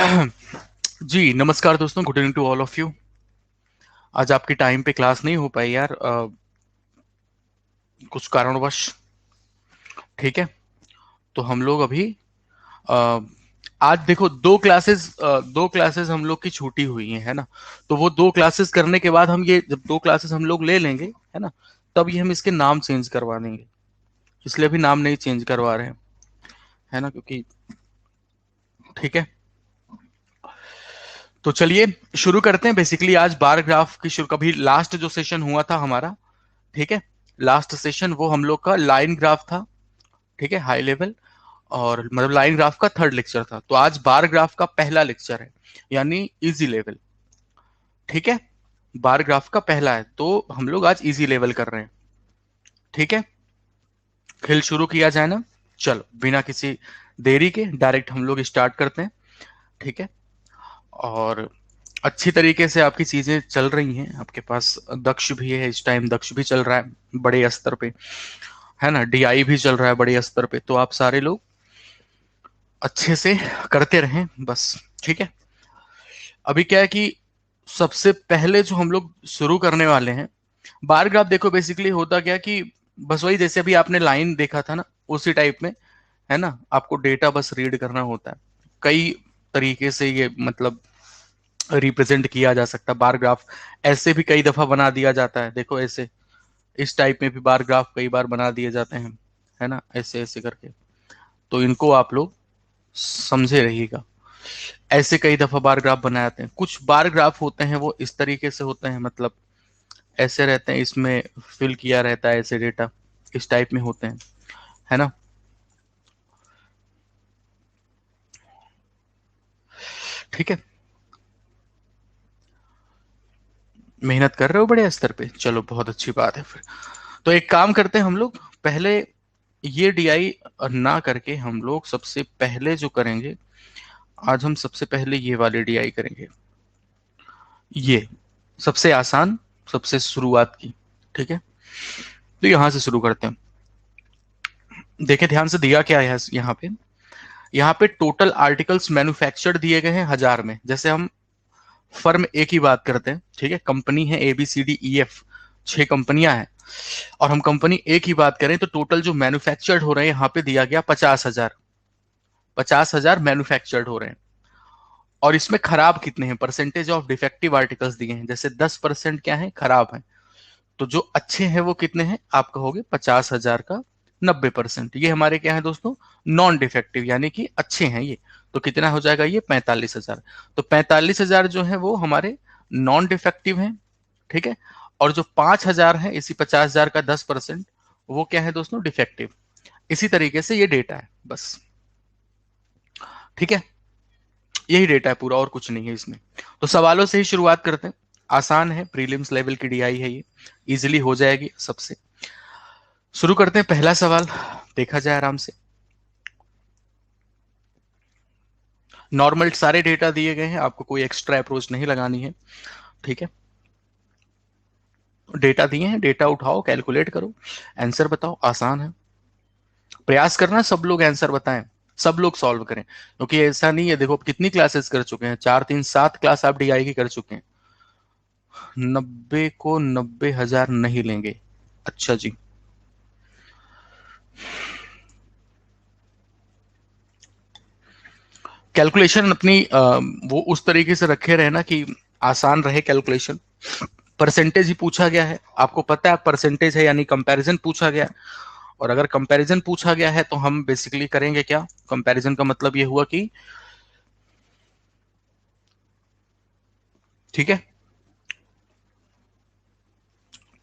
जी नमस्कार दोस्तों, good evening to all of you. आज आपकी टाइम पे क्लास नहीं हो पाई यार, कुछ कारणवश। ठीक है, तो हम लोग अभी अ, आज देखो दो क्लासेस हम लोग की छूटी हुई है ना। तो वो दो क्लासेस करने के बाद हम ये जब दो क्लासेस हम लोग ले लेंगे, है ना, तब ये हम इसके नाम चेंज करवा देंगे। इसलिए अभी नाम नहीं चेंज करवा रहे हैं, है ना, क्योंकि ठीक है। तो चलिए शुरू करते हैं। बेसिकली आज बार ग्राफ की शुरू, कभी लास्ट जो सेशन हुआ था हमारा, ठीक है, लास्ट सेशन वो हम लोग का लाइन ग्राफ था। ठीक है, हाई लेवल, और मतलब लाइन ग्राफ का थर्ड लेक्चर था। तो आज बार ग्राफ का पहला लेक्चर है, यानी इजी लेवल। ठीक है, बार ग्राफ का पहला है, तो हम लोग आज इजी लेवल कर रहे हैं। ठीक है, खेल शुरू किया जाए ना। चलो बिना किसी देरी के डायरेक्ट हम लोग स्टार्ट करते हैं। ठीक है, और अच्छी तरीके से आपकी चीजें चल रही हैं। आपके पास दक्ष भी है, इस टाइम दक्ष भी चल रहा है बड़े स्तर पे, है ना, डीआई भी चल रहा है बड़े स्तर पे। तो आप सारे लोग अच्छे से करते रहें बस। ठीक है, अभी क्या है कि सबसे पहले जो हम लोग शुरू करने वाले हैं, बार ग्राफ देखो बेसिकली होता क्या कि बस वही जैसे अभी आपने लाइन देखा था ना, उसी टाइप में, है ना। आपको डेटा बस रीड करना होता है। कई तरीके से ये मतलब रिप्रेजेंट किया जा सकता है बार ग्राफ। ऐसे भी कई दफा बना दिया जाता है, देखो ऐसे, इस टाइप में भी बार ग्राफ कई बार बना दिए जाते हैं, है ना, ऐसे ऐसे करके। तो इनको आप लोग समझे रहिएगा। ऐसे कई दफा बार ग्राफ बनाए जाते हैं। कुछ बार ग्राफ होते हैं वो इस तरीके से होते हैं, मतलब ऐसे रहते हैं, इसमें फिल किया रहता है ऐसे डेटा, इस टाइप में होते हैं, है ना। ठीक है, मेहनत कर रहे हो बड़े स्तर पे, चलो बहुत अच्छी बात है फिर। तो एक काम करते हैं हम लोग, पहले ये डीआई ना करके हम लोग सबसे पहले जो करेंगे, आज हम सबसे पहले ये वाले डीआई करेंगे। ये सबसे आसान, सबसे शुरुआत की। ठीक है, तो यहां से शुरू करते हैं। देखें ध्यान से, दिया क्या है यहाँ पे। यहाँ पे टोटल आर्टिकल्स मैन्युफैक्चर्ड दिए गए हैं 1000 में। जैसे हम फर्म ए की बात करते हैं, ठीक है, कंपनी है A B C D E F, 6 कंपनियां हैं, और हम कंपनी ए की बात करें तो टोटल जो मैन्युफैक्चर्ड हो रहे हैं यहाँ पे दिया गया 50,000। 50,000 मैन्युफैक्चर्ड हो रहे हैं। और इसमें खराब कितने हैं, परसेंटेज ऑफ डिफेक्टिव आर्टिकल्स दिए हैं। जैसे 10% क्या है, खराब है। तो जो अच्छे हैं वो कितने हैं, आप कहोगे 50,000 का 90%। ये हमारे क्या है दोस्तों, नॉन डिफेक्टिव, यानी कि अच्छे हैं ये। तो कितना हो जाएगा ये, 45,000। तो 45,000 जो है वो हमारे नॉन डिफेक्टिव हैं। ठीक है, और जो 5,000 है, इसी 50,000 का 10%, वो क्या है दोस्तों, डिफेक्टिव। इसी तरीके से ये डेटा है बस। ठीक है, यही डेटा है पूरा, और कुछ नहीं है इसमें। तो सवालों से ही शुरुआत करते हैं। आसान है, प्रीलिम्स लेवल की डीआई है ये, इजिली हो जाएगी सबसे। शुरू करते हैं, पहला सवाल देखा जाए आराम से। नॉर्मल सारे डेटा दिए गए हैं, आपको कोई एक्स्ट्रा अप्रोच नहीं लगानी है। ठीक है, डेटा दिए हैं, डेटा उठाओ, कैलकुलेट करो, आंसर बताओ। आसान है, प्रयास करना सब लोग आंसर बताएं, सब लोग सॉल्व करें। क्योंकि ऐसा नहीं है, देखो कितनी क्लासेस कर चुके हैं, 4 3 7 क्लास आप डीआई की कर चुके हैं। 90 को 90,000 नहीं लेंगे। अच्छा जी, कैलकुलेशन अपनी वो उस तरीके से रखे रहे ना कि आसान रहे कैलकुलेशन। परसेंटेज ही पूछा गया है, आपको पता है परसेंटेज है, यानी कंपैरिजन पूछा गया है। और अगर कंपैरिजन पूछा गया है तो हम बेसिकली करेंगे क्या, कंपैरिजन का मतलब ये हुआ कि, ठीक है,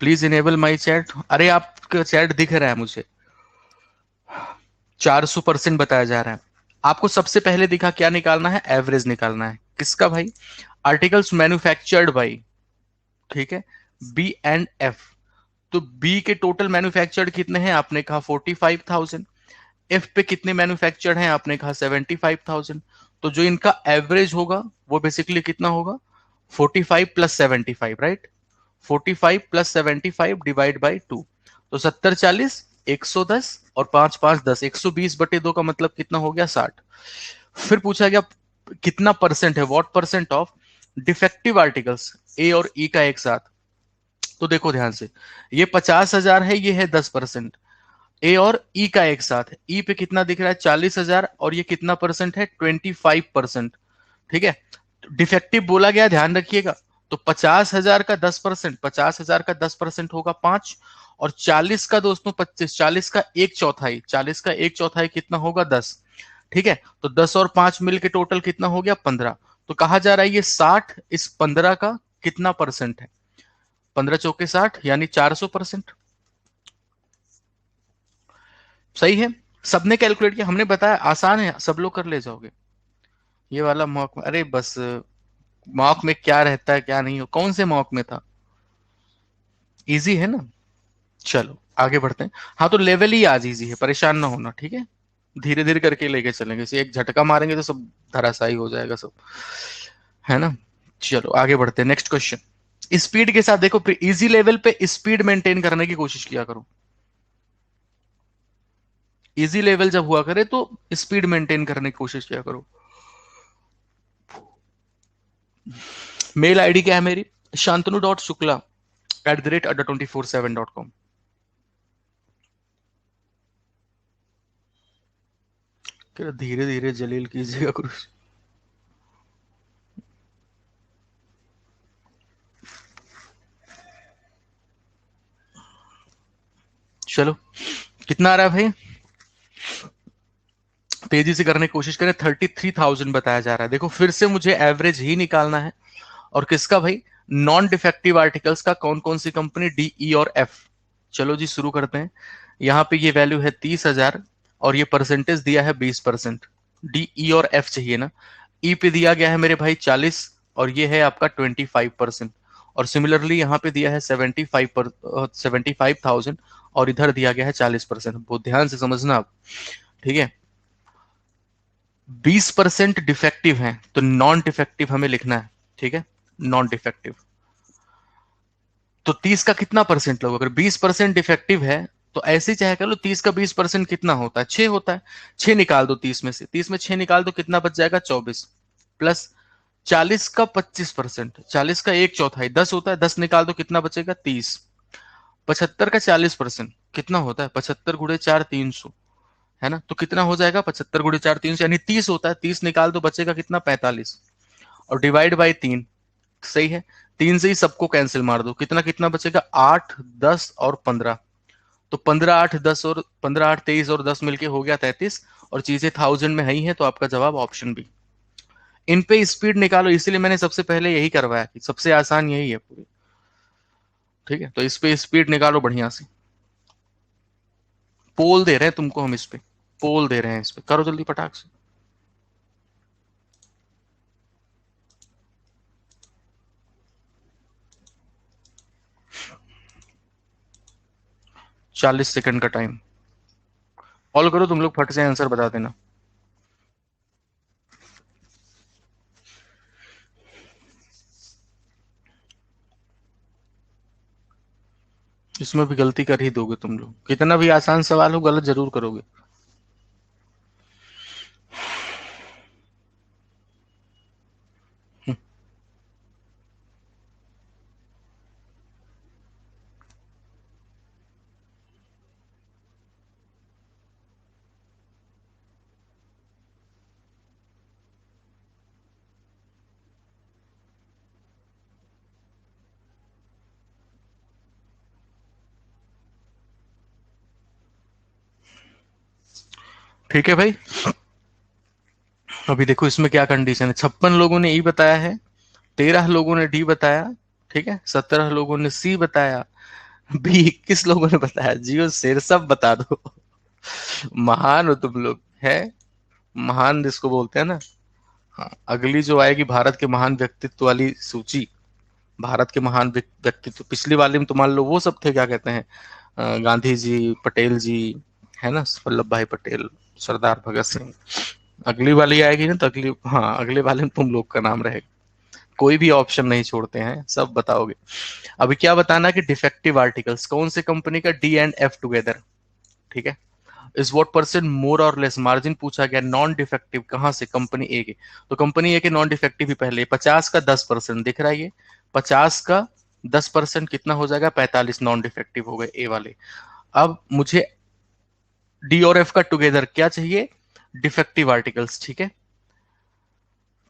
प्लीज इनेबल माई चैट। अरे आपका चैट दिख रहा है मुझे, 400% बताया जा रहा है। आपको सबसे पहले दिखा क्या निकालना है, एवरेज निकालना है। किसका भाई, आर्टिकल्स मैन्युफैक्चर्ड बाई, ठीक है, बी एंड एफ। तो बी के टोटल मैन्युफैक्चर्ड कितने हैं, आपने कहा 45,000। एफ पे कितने मैन्युफैक्चर्ड हैं, आपने कहा 75,000। तो जो इनका एवरेज होगा वो बेसिकली कितना होगा, 45 plus 75, right. 45 plus 75 divide by 2, तो 70 40 110, और 5 5 10, 120/2 का मतलब कितना हो गया, 60। फिर पूछा गया कितना परसेंट है, what percent of defective articles A और ई का एक साथ। तो देखो ध्यान से, ये 50,000 है, ये है 10%। ए और ई का एक साथ है, ई पे कितना दिख रहा है 40,000, और ये कितना परसेंट है 25%। ठीक है, डिफेक्टिव बोला गया, ध्यान रखिएगा। तो 50,000 का 10%, 50,000 का 10% होगा 5, और 40 का दोस्तों 25, 40 का एक चौथाई, 40 का एक चौथाई कितना होगा 10। ठीक है, तो 10 और 5 मिल के टोटल कितना हो गया 15। तो कहा जा रहा है ये 60 इस 15 का कितना परसेंट है, 15 चौके 60 यानी 400%। सही है, सबने कैलकुलेट किया, हमने बताया आसान है, सब लोग कर ले जाओगे। ये वाला मॉक में, अरे बस मॉक में क्या रहता है क्या नहीं हो, कौन से मॉक में था, इजी है ना। चलो आगे बढ़ते हैं। हाँ तो लेवल ही आज इजी है, परेशान ना होना, ठीक है, धीरे धीरे करके लेके चलेंगे, इसे एक झटका मारेंगे तो सब धराशायी हो जाएगा सब, है ना। चलो आगे बढ़ते हैं, नेक्स्ट क्वेश्चन। स्पीड के साथ देखो, इजी लेवल पे स्पीड मेंटेन करने की कोशिश किया करो। इजी लेवल जब हुआ करे तो स्पीड मेंटेन करने की कोशिश किया करो। मेल आईडी क्या है मेरी, shantanu.shukla@adda247.com। धीरे धीरे जलील कीजिएगा कुछ। चलो कितना आ रहा है भाई, तेजी से करने की कोशिश करें। 33,000 बताया जा रहा है। देखो फिर से मुझे एवरेज ही निकालना है, और किसका भाई, नॉन डिफेक्टिव आर्टिकल्स का, कौन कौन सी कंपनी, डी ई और एफ। चलो जी शुरू करते हैं। यहाँ पे ये वैल्यू है 30,000, और ये परसेंटेज दिया है 20%। डी ई और एफ चाहिए ना, ई पे दिया गया है मेरे भाई 40, और ये है आपका 25%। और सिमिलरली यहाँ पे दिया है 75,000, और इधर दिया गया है 40%। बहुत ध्यान से समझना आप, ठीक है। 20% डिफेक्टिव है तो नॉन डिफेक्टिव हमें लिखना है, ठीक है, नॉन डिफेक्टिव। तो 30 का कितना परसेंट लोग, अगर 20% डिफेक्टिव है तो ऐसे ही चाहे कर लो, 30 का 20% कितना होता है 6 होता है। 6 निकाल दो 30 में से, 30 में 6 निकाल दो, कितना बच जाएगा 24, प्लस 40 का 25%, 40 का एक चौथाई 10 होता है, 10 निकाल दो कितना बचेगा 30। 75 का 40% कितना होता है 75 गुणे 4 300, है ना। तो कितना हो जाएगा 75 गुणे 4 300 यानी 30 होता है, 30 निकाल दो बचेगा कितना 45, और डिवाइड बाई 3। सही है, 3 से ही सबको कैंसिल मार दो, कितना कितना बचेगा 8 10 और 15। तो 15 8 10 और 15 8 23 और 10 मिलके हो गया 33, और चीजें 1000 में है ही है, तो आपका जवाब ऑप्शन बी। इन पे स्पीड निकालो, इसीलिए मैंने सबसे पहले यही करवाया कि सबसे आसान यही है पूरी, ठीक है। तो इस पे स्पीड निकालो बढ़िया से। पोल दे रहे हैं तुमको हम, इस पे पोल दे रहे हैं, इस पे करो जल्दी पटाख से। 40 सेकंड का टाइम, कॉल करो तुम लोग, फट से आंसर बता देना। इसमें भी गलती कर ही दोगे तुम लोग, कितना भी आसान सवाल हो गलत जरूर करोगे। ठीक है भाई, अभी देखो इसमें क्या कंडीशन है। 56 लोगों ने ई बताया है, 13 लोगों ने डी बताया, ठीक है, 17 लोगों ने सी बताया, बी 21 लोगों ने बताया, जियो शेर सब बता दो। महान हो तुम लोग, है महान जिसको बोलते हैं ना। हाँ, अगली जो आएगी भारत के महान व्यक्तित्व वाली सूची, भारत के महान व्यक्तित्व, पिछली वाली में तो मान लो वो सब थे, क्या कहते हैं, गांधी जी, पटेल जी, है ना, वल्लभ भाई पटेल, सरदार भगत सिंह। अगली वाली आएगी ना तो अगली, हाँ अगले वाले में तुम लोग का नाम रहेगा, कोई भी ऑप्शन नहीं छोड़ते हैं, सब बताओगे। अभी क्या बताना कि डिफेक्टिव आर्टिकल्स कौन से कंपनी का, डी एंड एफ टुगेदर, ठीक है। इज व्हाट परसेंट मोर और लेस, मार्जिन पूछा गया नॉन डिफेक्टिव कहाँ से, कंपनी ए के, तो कंपनी ए के नॉन डिफेक्टिव ही पहले 50 का 10% दिख रहा है, ये 50 का 10% कितना हो जाएगा, 45 नॉन डिफेक्टिव हो गए ए वाले। अब मुझे डी और एफ का टुगेदर क्या चाहिए, डिफेक्टिव आर्टिकल्स, ठीक है,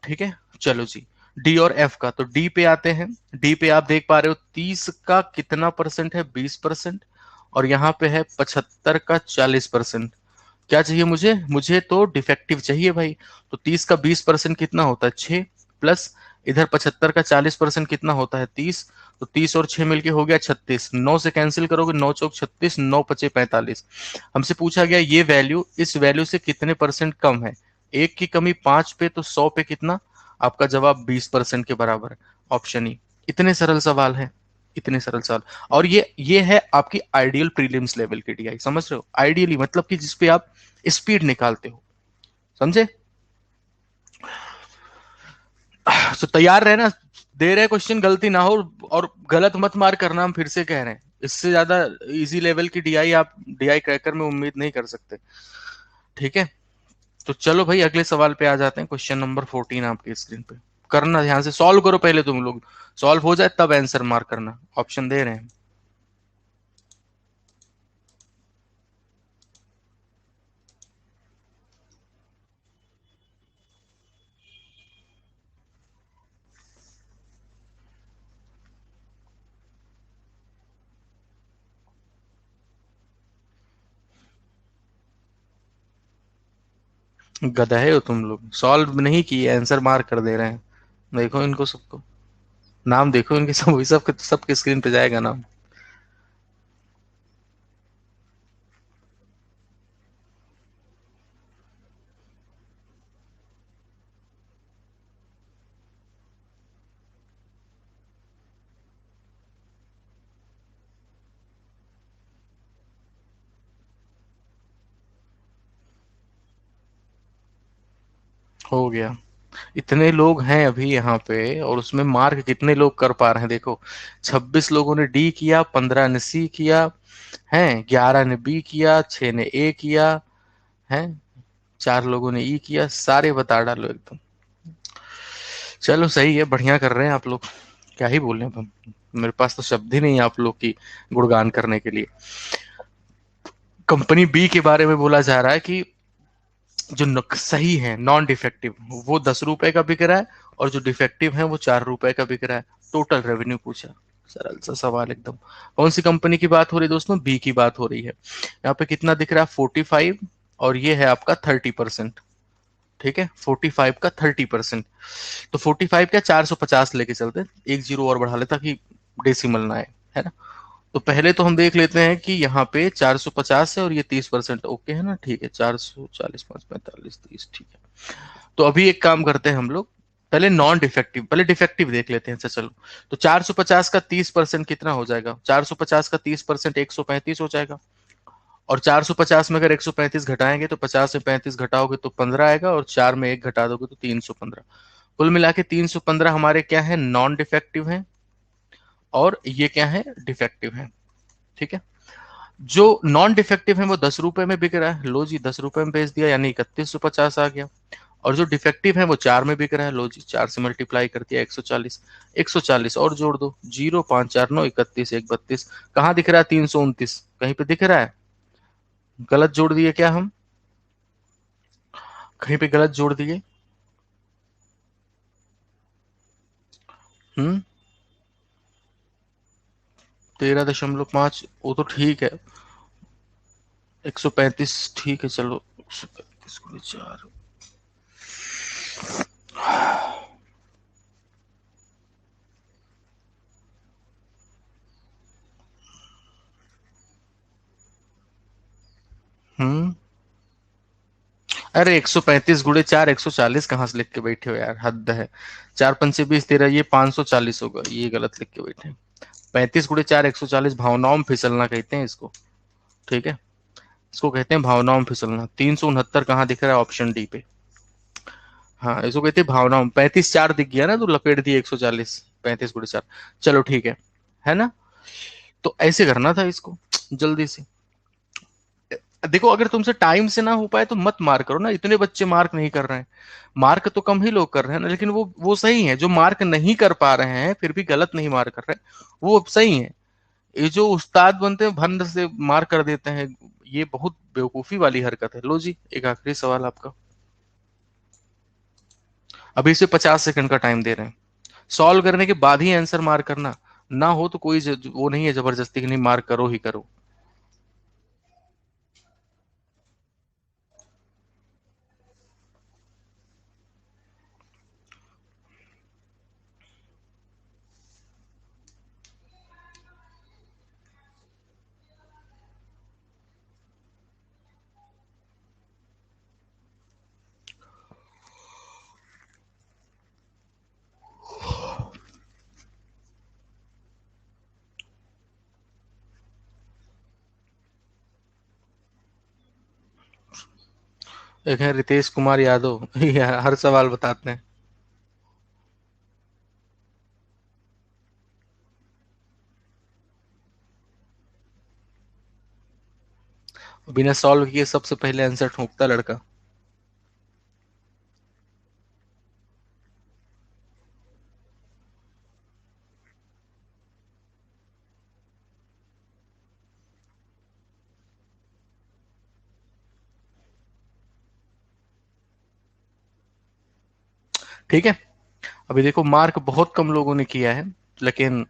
ठीक है, चलो जी, डी और एफ का, तो डी पे आते हैं, डी पे आप देख पा रहे हो 30 का कितना परसेंट है, 20%, और यहाँ पे है 75 का 40%। क्या चाहिए मुझे, मुझे तो डिफेक्टिव चाहिए भाई, तो 30 का 20% कितना होता है 6, प्लस इधर 75 का 40% कितना होता है 30, तो 30 और 6 मिलके हो गया 36, 9 से कैंसिल करोगे 9 चौक 36, 9 पचे 45। हमसे पूछा गया ये वैल्यू इस वैल्यू से कितने परसेंट कम है, एक की कमी 5 पे, तो 100 पे कितना, आपका जवाब 20% के बराबर है, ऑप्शन ई। इतने सरल सवाल है, इतने सरल सवाल। और ये है आपकी आइडियल प्रीलिम्स लेवल की डीआई, समझ रहे हो, आइडियली मतलब कि जिसपे आप स्पीड निकालते हो, समझे। तो तैयार रहना, दे रहे क्वेश्चन गलती ना हो, और गलत मत मार करना, हम फिर से कह रहे हैं, इससे ज्यादा इजी लेवल की डीआई आप डीआई क्रैकर में उम्मीद नहीं कर सकते, ठीक है। तो चलो भाई अगले सवाल पे आ जाते हैं, क्वेश्चन नंबर 14 आपकी स्क्रीन पे, करना ध्यान से, सॉल्व करो पहले तुम लोग, सॉल्व हो जाए तब आंसर मार्क करना, ऑप्शन दे रहे हैं। गधे हो तुम लोग, सॉल्व नहीं किए आंसर मार्क कर दे रहे हैं, देखो इनको सबको, नाम देखो इनके, सब सबके स्क्रीन पे जाएगा नाम। हो गया, इतने लोग हैं अभी यहाँ पे, और उसमें मार्क कितने लोग कर पा रहे हैं देखो, 26 लोगों ने डी किया, 15 ने सी किया है, 11 ने बी किया, 6 ने ए किया है, 4 लोगों ने ई किया, सारे बता डालो एकदम। चलो सही है, बढ़िया कर रहे हैं आप लोग, क्या ही बोले अब हम, मेरे पास तो शब्द ही नहीं है आप लोग की गुणगान करने के लिए। कंपनी बी के बारे में बोला जा रहा है कि जो सही है नॉन डिफेक्टिव वो 10 रुपए का बिक रहा है, और जो डिफेक्टिव है वो 4 रुपए का बिक रहा है, टोटल रेवेन्यू पूछा, सरल सा सवाल एकदम। कौन सी कंपनी की बात हो रही है दोस्तों, बी की बात हो रही है। यहाँ पे कितना दिख रहा है 45, और ये है आपका 30%, ठीक है, 45 का 30%, तो 45 क्या 450 लेके चलते, एक जीरो और बढ़ा ले ताकि डेसिमल ना आए, है ना। तो पहले तो हम देख लेते हैं कि यहाँ पे 450 है और ये 30%, ओके है ना, ठीक है, 440 5 45 30, ठीक है। तो अभी एक काम करते हैं हम लोग, पहले नॉन डिफेक्टिव, पहले डिफेक्टिव देख लेते हैं, अच्छा चलो। तो 450 का 30% कितना हो जाएगा, 450 का 30% 135 हो जाएगा, और 450 में अगर 135 घटाएंगे तो 50 में 35 घटाओगे तो 15 आएगा, और 4 में 1 घटा दोगे तो 315, कुल मिला के 315 हमारे क्या है, नॉन डिफेक्टिव है, और ये क्या है, डिफेक्टिव है, ठीक है। जो नॉन डिफेक्टिव है वो 10 रुपए में बिक रहा है, लो जी 10 रुपए में बेच दिया, यानी 3150 आ गया। और जो डिफेक्टिव है वो 4 में बिक रहा है, लो जी 4 से मल्टीप्लाई कर दिया 140, 140 और जोड़ दो, 0 5 4 9 31 1 32, कहाँ दिख रहा है 329, कहीं पे दिख रहा है, गलत जोड़ दिए क्या हम, कहीं पे गलत जोड़ दिए, हम्म, 13.5, वो तो ठीक है, 135 ठीक है, चलो 135 गुणे 4, हम्म, अरे 135 गुणे 4 140 कहाँ से लिख के बैठे हो यार, हद है, 4 पंचे 20 13, ये 540 होगा, ये गलत लिख के बैठे हैं। 35 गुणे 4 140, भावनाओं में फिसलना कहते हैं इसको, ठीक है, इसको कहते हैं भावनाओं में फिसलना। 369 कहाँ दिख रहा है, ऑप्शन डी पे, हाँ इसको कहते हैं भावनाओं में, 35 4 दिख गया ना, तो लपेट दिए 140, 35 गुणे 4, चलो ठीक है ना। तो ऐसे करना था इसको जल्दी से, देखो अगर तुमसे टाइम से ना हो पाए तो मत मार्क करो ना, इतने बच्चे मार्क नहीं कर रहे हैं, मार्क तो कम ही लोग कर रहे हैं ना, लेकिन वो सही है, जो मार्क नहीं कर पा रहे हैं फिर भी गलत नहीं मार्क कर रहे, वो सही है। ये जो उस्ताद बनते हैं भंड से मार्क कर देते हैं, ये बहुत बेवकूफी वाली हरकत है। लो जी, एक आखिरी सवाल आपका, अभी इसे 50 सेकंड का टाइम दे रहे हैं, सॉल्व करने के बाद ही आंसर मार्क करना, ना हो तो कोई वो नहीं है जबरदस्ती की, नहीं मार्क करो ही करो। एक है रितेश कुमार यादव, ये हर सवाल बताते हैं। बिना सॉल्व किए सबसे पहले आंसर ठोकता लड़का। ठीक है, अभी देखो मार्क बहुत कम लोगों ने किया है, लेकिन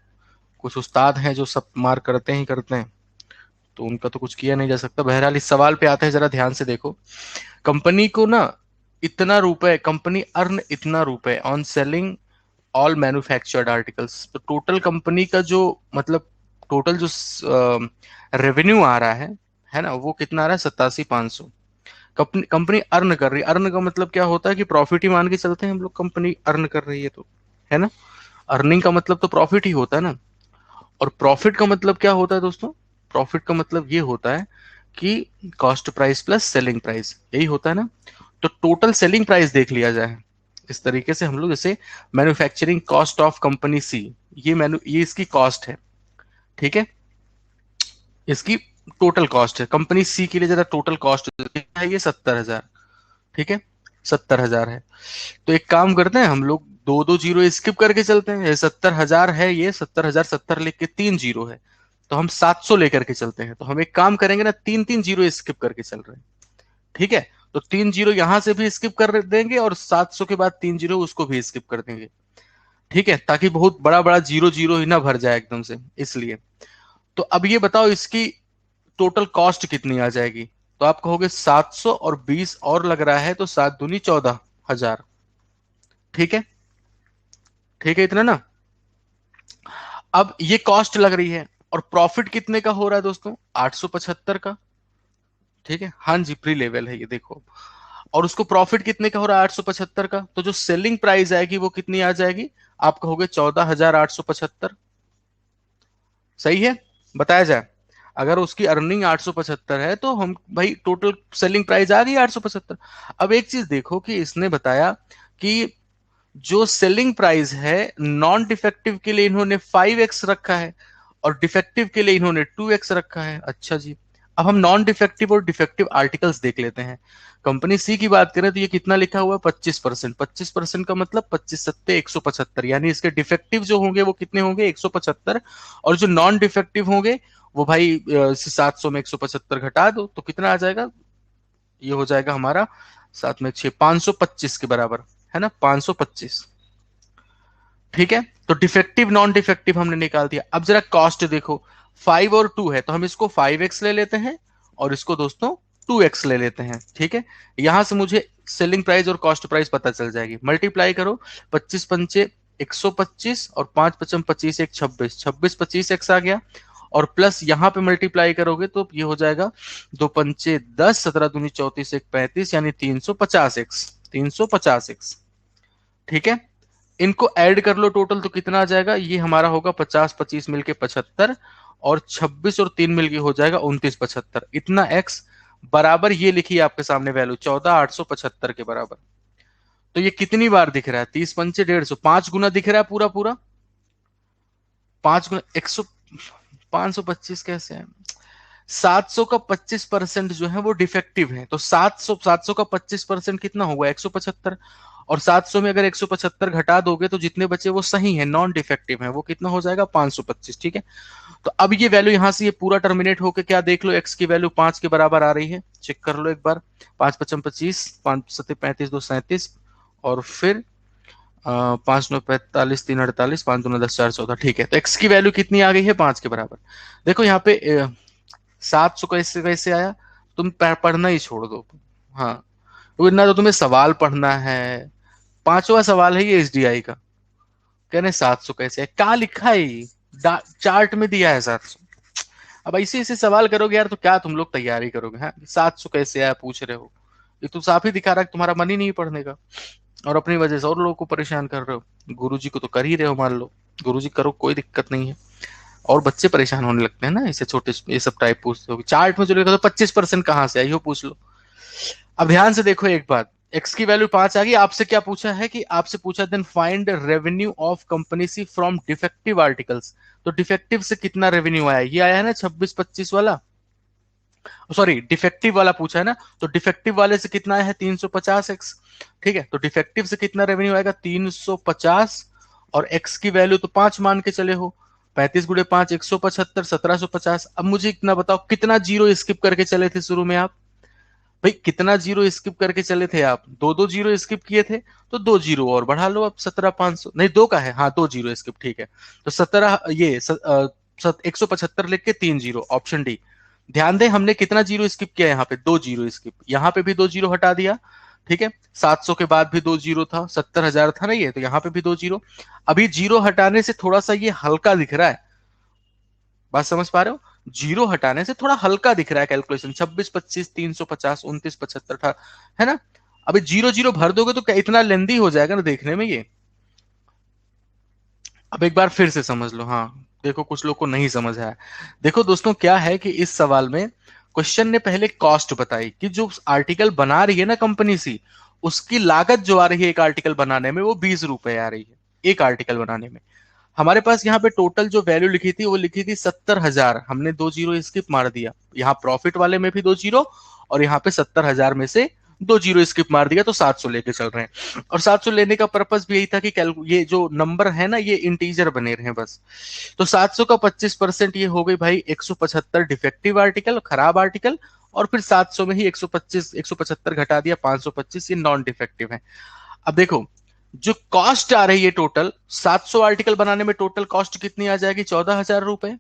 कुछ उस्ताद हैं जो सब मार्क करते ही करते हैं, तो उनका तो कुछ किया नहीं जा सकता। बहरहाल इस सवाल पे आते हैं, जरा ध्यान से देखो। कंपनी को ना इतना रुपए, कंपनी अर्न इतना रुपए on selling all manufactured articles, तो टोटल कंपनी का जो मतलब टोटल जो रेवेन्यू आ रहा है ना, वो कितना आ रहा है? 87,500। कंपनी कंपनी अर्न कर रही है, अर्न का मतलब क्या होता है कि प्रॉफिट ही मान के चलते हैं हम लोग, कंपनी अर्न कर रही है तो, है ना। अर्निंग का मतलब तो प्रॉफिट ही होता है ना। और प्रॉफिट का मतलब क्या होता है दोस्तों? प्रॉफिट का मतलब ये होता है कि cost price plus selling price, यही होता है ना। तो टोटल सेलिंग प्राइस देख लिया जाए इस तरीके से हम लोग, जैसे मैन्युफैक्चरिंग कॉस्ट ऑफ कंपनी सी, ये इसकी कॉस्ट है, ठीक है, इसकी टोटल कॉस्ट है कंपनी सी के लिए। जरा टोटल कॉस्ट है ये 70,000, ठीक है, 70,000 है। तो एक काम करते हैं हम लोग, दो दो जीरो स्किप करके चलते हैं। ये 70,000 है, ये 70,000 70 लिख के 3 जीरो है, तो हम 700 लेकर के चलते हैं। तो हम एक काम करेंगे ना, तीन तीन जीरो स्किप करके चल रहे हैं, ठीक है। तो 3 जीरो यहां से भी स्किप कर देंगे, और 700 के बाद 3 जीरो उसको भी स्किप कर देंगे, ठीक है, ताकि बहुत बड़ा बड़ा जीरो जीरो ही ना भर जाए एकदम से, इसलिए। तो अब ये बताओ इसकी टोटल कॉस्ट कितनी आ जाएगी? तो आप कहोगे 700 और 20 और लग रहा है, तो 7 दूनी 14,000, ठीक है, ठीक है, इतना ना। अब ये कॉस्ट लग रही है, और प्रॉफिट कितने का हो रहा है दोस्तों? 875 का, ठीक है, हाँ जी, प्री लेवल है ये, देखो। और उसको प्रॉफिट कितने का हो रहा है? 875 का, तो जो सेलिंग प्राइस आएगी वो कितनी आ जाएगी? आप कहोगे 14,875, सही है, बताया जाए। अगर उसकी अर्निंग 875 है, तो हम भाई टोटल सेलिंग प्राइस आ गई 875। अब एक चीज देखो कि इसने बताया कि जो सेलिंग प्राइस है नॉन डिफेक्टिव के लिए इन्होंने 5x रखा है, और डिफेक्टिव के लिए इन्होंने 2x रखा है। अच्छा जी, अब हम नॉन डिफेक्टिव और डिफेक्टिव आर्टिकल्स देख लेते हैं। कंपनी सी की बात करें तो ये कितना लिखा हुआ है? 25%। 25% का मतलब 25 सत्ते 175, यानी इसके डिफेक्टिव जो होंगे वो कितने होंगे? 175। और जो नॉन डिफेक्टिव होंगे वो भाई 700 में 175 घटा दो तो कितना आ जाएगा? ये हो जाएगा हमारा 7 में 6, 525 के बराबर, है ना, 525, ठीक है। तो डिफेक्टिव नॉन डिफेक्टिव हमने निकाल दिया। अब जरा कॉस्ट देखो, 5 और 2 है, तो हम इसको 5x ले लेते हैं, और इसको दोस्तों 2x ले लेते हैं, ठीक है। यहां से मुझे सेलिंग प्राइस और कॉस्ट प्राइस पता चल जाएगी। मल्टीप्लाई करो, 25 पंचे 125, और 5 पचम 25, एक 26, 26 25 एक्स आ गया, और प्लस यहां पे मल्टीप्लाई करोगे तो ये हो जाएगा 2 पंचे 10, 17 दूनी 34, एक 35, यानी 350 एक्स, 350 एक्स, ठीक है। इनको ऐड कर लो टोटल, तो कितना आ जाएगा? ये हमारा होगा 50 25 मिलके 75, और 26 और 3 मिलके हो जाएगा 2975। इतना एक्स बराबर ये लिखिए आपके सामने वैल्यू 14,875 के बराबर। तो ये कितनी बार दिख रहा है? 30 पंचे 150, 5 गुना दिख रहा है पूरा पूरा, 5 गुना 100, 525 कैसे है? 700 का 25% जो है वो डिफेक्टिव है, तो 700 का 25% कितना होगा, 175। और 700 में अगर 175 घटा दोगे तो जितने बचे वो सही है, नॉन डिफेक्टिव है, वो कितना हो जाएगा, 525। ठीक है, तो अब ये वैल्यू यहां से ये पूरा टर्मिनेट होके क्या देख लो, एक्स की वैल्यू 5 के बराबर आ रही है, चेक कर लो एक बार। 5 × 5 = 25, 5 × 7 = 35, 2 × 37, और फिर 5 × 9 = 45, 3 × 48, 5 × 2 = 10, 4 × 14। ठीक है, तो एक्स की वैल्यू कितनी आ गई है, 5 के बराबर। देखो यहाँ पे 700 कैसे कैसे आया, तुम पढ़ना ही छोड़ दो। हाँ, तो इतना तो तुम्हें सवाल पढ़ना है। पांचवा सवाल है ये एसडीआई का, कह रहे 700 कैसे है, क्या लिखा है ये? चार्ट में दिया है 700। अब ऐसे ऐसे सवाल करोगे यार तो क्या तुम लोग तैयारी करोगे, हाँ 700 कैसे आया पूछ रहे हो, ये तो साफ ही दिखा रहा है कि तुम्हारा मन ही नहीं पढ़ने का, और अपनी वजह से और लोगों को परेशान कर रहे हो। गुरुजी को तो कर ही रहे हो, मान लो गुरुजी करो, कोई दिक्कत नहीं है, और बच्चे परेशान होने लगते हैं ना ऐसे छोटे ये सब टाइप पूछते हो। चार्ट में जो लिखा तो 25% कहाँ से आई हो पूछ लो। अब ध्यान से देखो एक बात, एक्स की वैल्यू 5 आ गई, आपसे क्या पूछा है कि आपसे पूछा then find revenue of company C from defective articles. तो डिफेक्टिव से कितना रेवेन्यू आया, ये आया है ना 26-25 वाला, सॉरी डिफेक्टिव वाला पूछा है ना, तो डिफेक्टिव वाले से कितना आया है 350 एक्स। ठीक है, तो डिफेक्टिव से कितना रेवेन्यू आएगा 350, और एक्स की वैल्यू तो 5 मान के चले हो, 35 × 5 = 175, 1750। अब मुझे इतना बताओ कितना जीरो स्किप करके चले थे शुरू में आप, भाई कितना जीरो स्किप करके चले थे आप, दो दो जीरो स्किप किए थे, तो दो जीरो और बढ़ा लो, अब 17,500 नहीं, दो का है, हाँ दो जीरो स्किप, ठीक है, तो 17 ये 175 लिख के 3 जीरो, ऑप्शन डी। ध्यान दें हमने कितना जीरो स्किप किया, यहाँ पे दो जीरो स्किप, यहाँ पे भी दो जीरो हटा दिया। ठीक है, 700 के बाद भी दो जीरो था, 70,000 था ना ये, तो यहाँ पे भी दो जीरो। अभी जीरो हटाने से थोड़ा सा ये हल्का दिख रहा है, बात समझ पा रहे हो, जीरो हटाने से थोड़ा हल्का दिख रहा है कैलकुलेशन, 26, 25, 350, 29, 75 था, है ना। अभी जीरो जीरो भर दोगे तो क्या इतना लेंदी हो जाएगा ना देखने में ये। अब एक बार फिर से समझ लो, हाँ देखो कुछ लोग को नहीं समझ आया। देखो दोस्तों क्या है कि इस सवाल में क्वेश्चन ने पहले कॉस्ट बताई कि जो आर्टिकल बना रही है ना कंपनी सी, उसकी लागत जो आ रही है एक आर्टिकल बनाने में वो 20 रुपए आ रही है, एक आर्टिकल बनाने में। हमारे पास यहाँ पे टोटल जो वैल्यू लिखी थी वो लिखी थी 70,000, हमने दो जीरो स्किप मार दिया, यहाँ प्रॉफिट वाले में भी दो जीरो, और यहाँ पे 70,000 में से दो जीरो स्किप मार दिया, तो 700 लेके चल रहे हैं। और 700 लेने का पर्पस भी यही था कि ये जो नंबर है ना ये इंटीजर बने रहे बस। तो 700 का 25% ये हो गई भाई 175 डिफेक्टिव आर्टिकल, खराब आर्टिकल, और फिर 700 में ही 175 घटा दिया, 525 ये नॉन डिफेक्टिव है। अब देखो जो कॉस्ट आ रही है टोटल 700 आर्टिकल बनाने में, टोटल कॉस्ट कितनी आ जाएगी, 14,000 रुपए।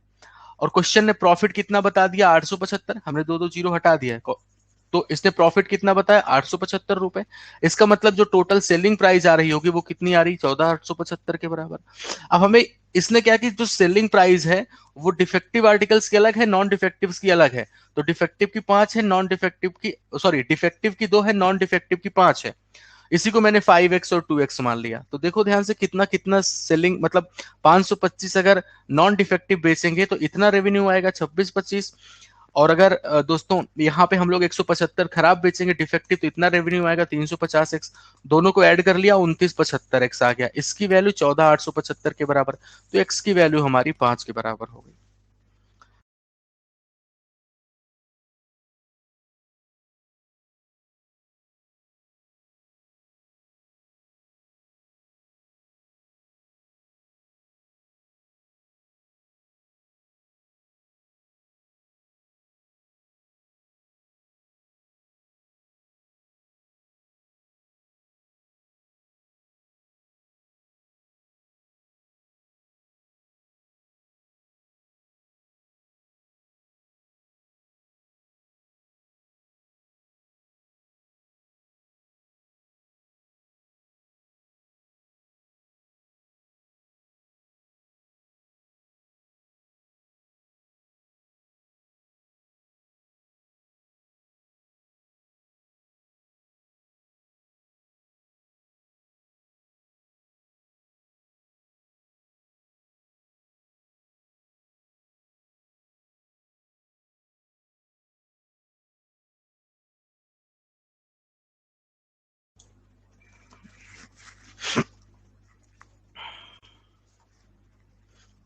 और क्वेश्चन ने प्रॉफिट कितना बता दिया, 875, हमने दो दो जीरो हटा दिया है, तो इसने प्रॉफिट कितना बताया, 875 रुपए। इसका मतलब जो टोटल सेलिंग प्राइस आ रही होगी वो कितनी आ रही, 14,875 के बराबर। अब हमें इसने क्या कि जो सेलिंग प्राइस है वो डिफेक्टिव आर्टिकल्स की अलग है, नॉन डिफेक्टिव की अलग है। तो डिफेक्टिव की 5 है, नॉन डिफेक्टिव की, सॉरी डिफेक्टिव की 2 है, नॉन डिफेक्टिव की 5 है। इसी को मैंने 5x और 2x मान लिया। तो देखो ध्यान से कितना कितना सेलिंग, मतलब 525 अगर नॉन डिफेक्टिव बेचेंगे तो इतना रेवेन्यू आएगा 26-25। और अगर दोस्तों यहाँ पे हम लोग 175 खराब बेचेंगे डिफेक्टिव तो इतना रेवेन्यू आएगा 350x। दोनों को ऐड कर लिया 2975x आ गया, इसकी वैल्यू 14,875 के बराबर। तो x की वैल्यू हमारी 5 के बराबर हो गई।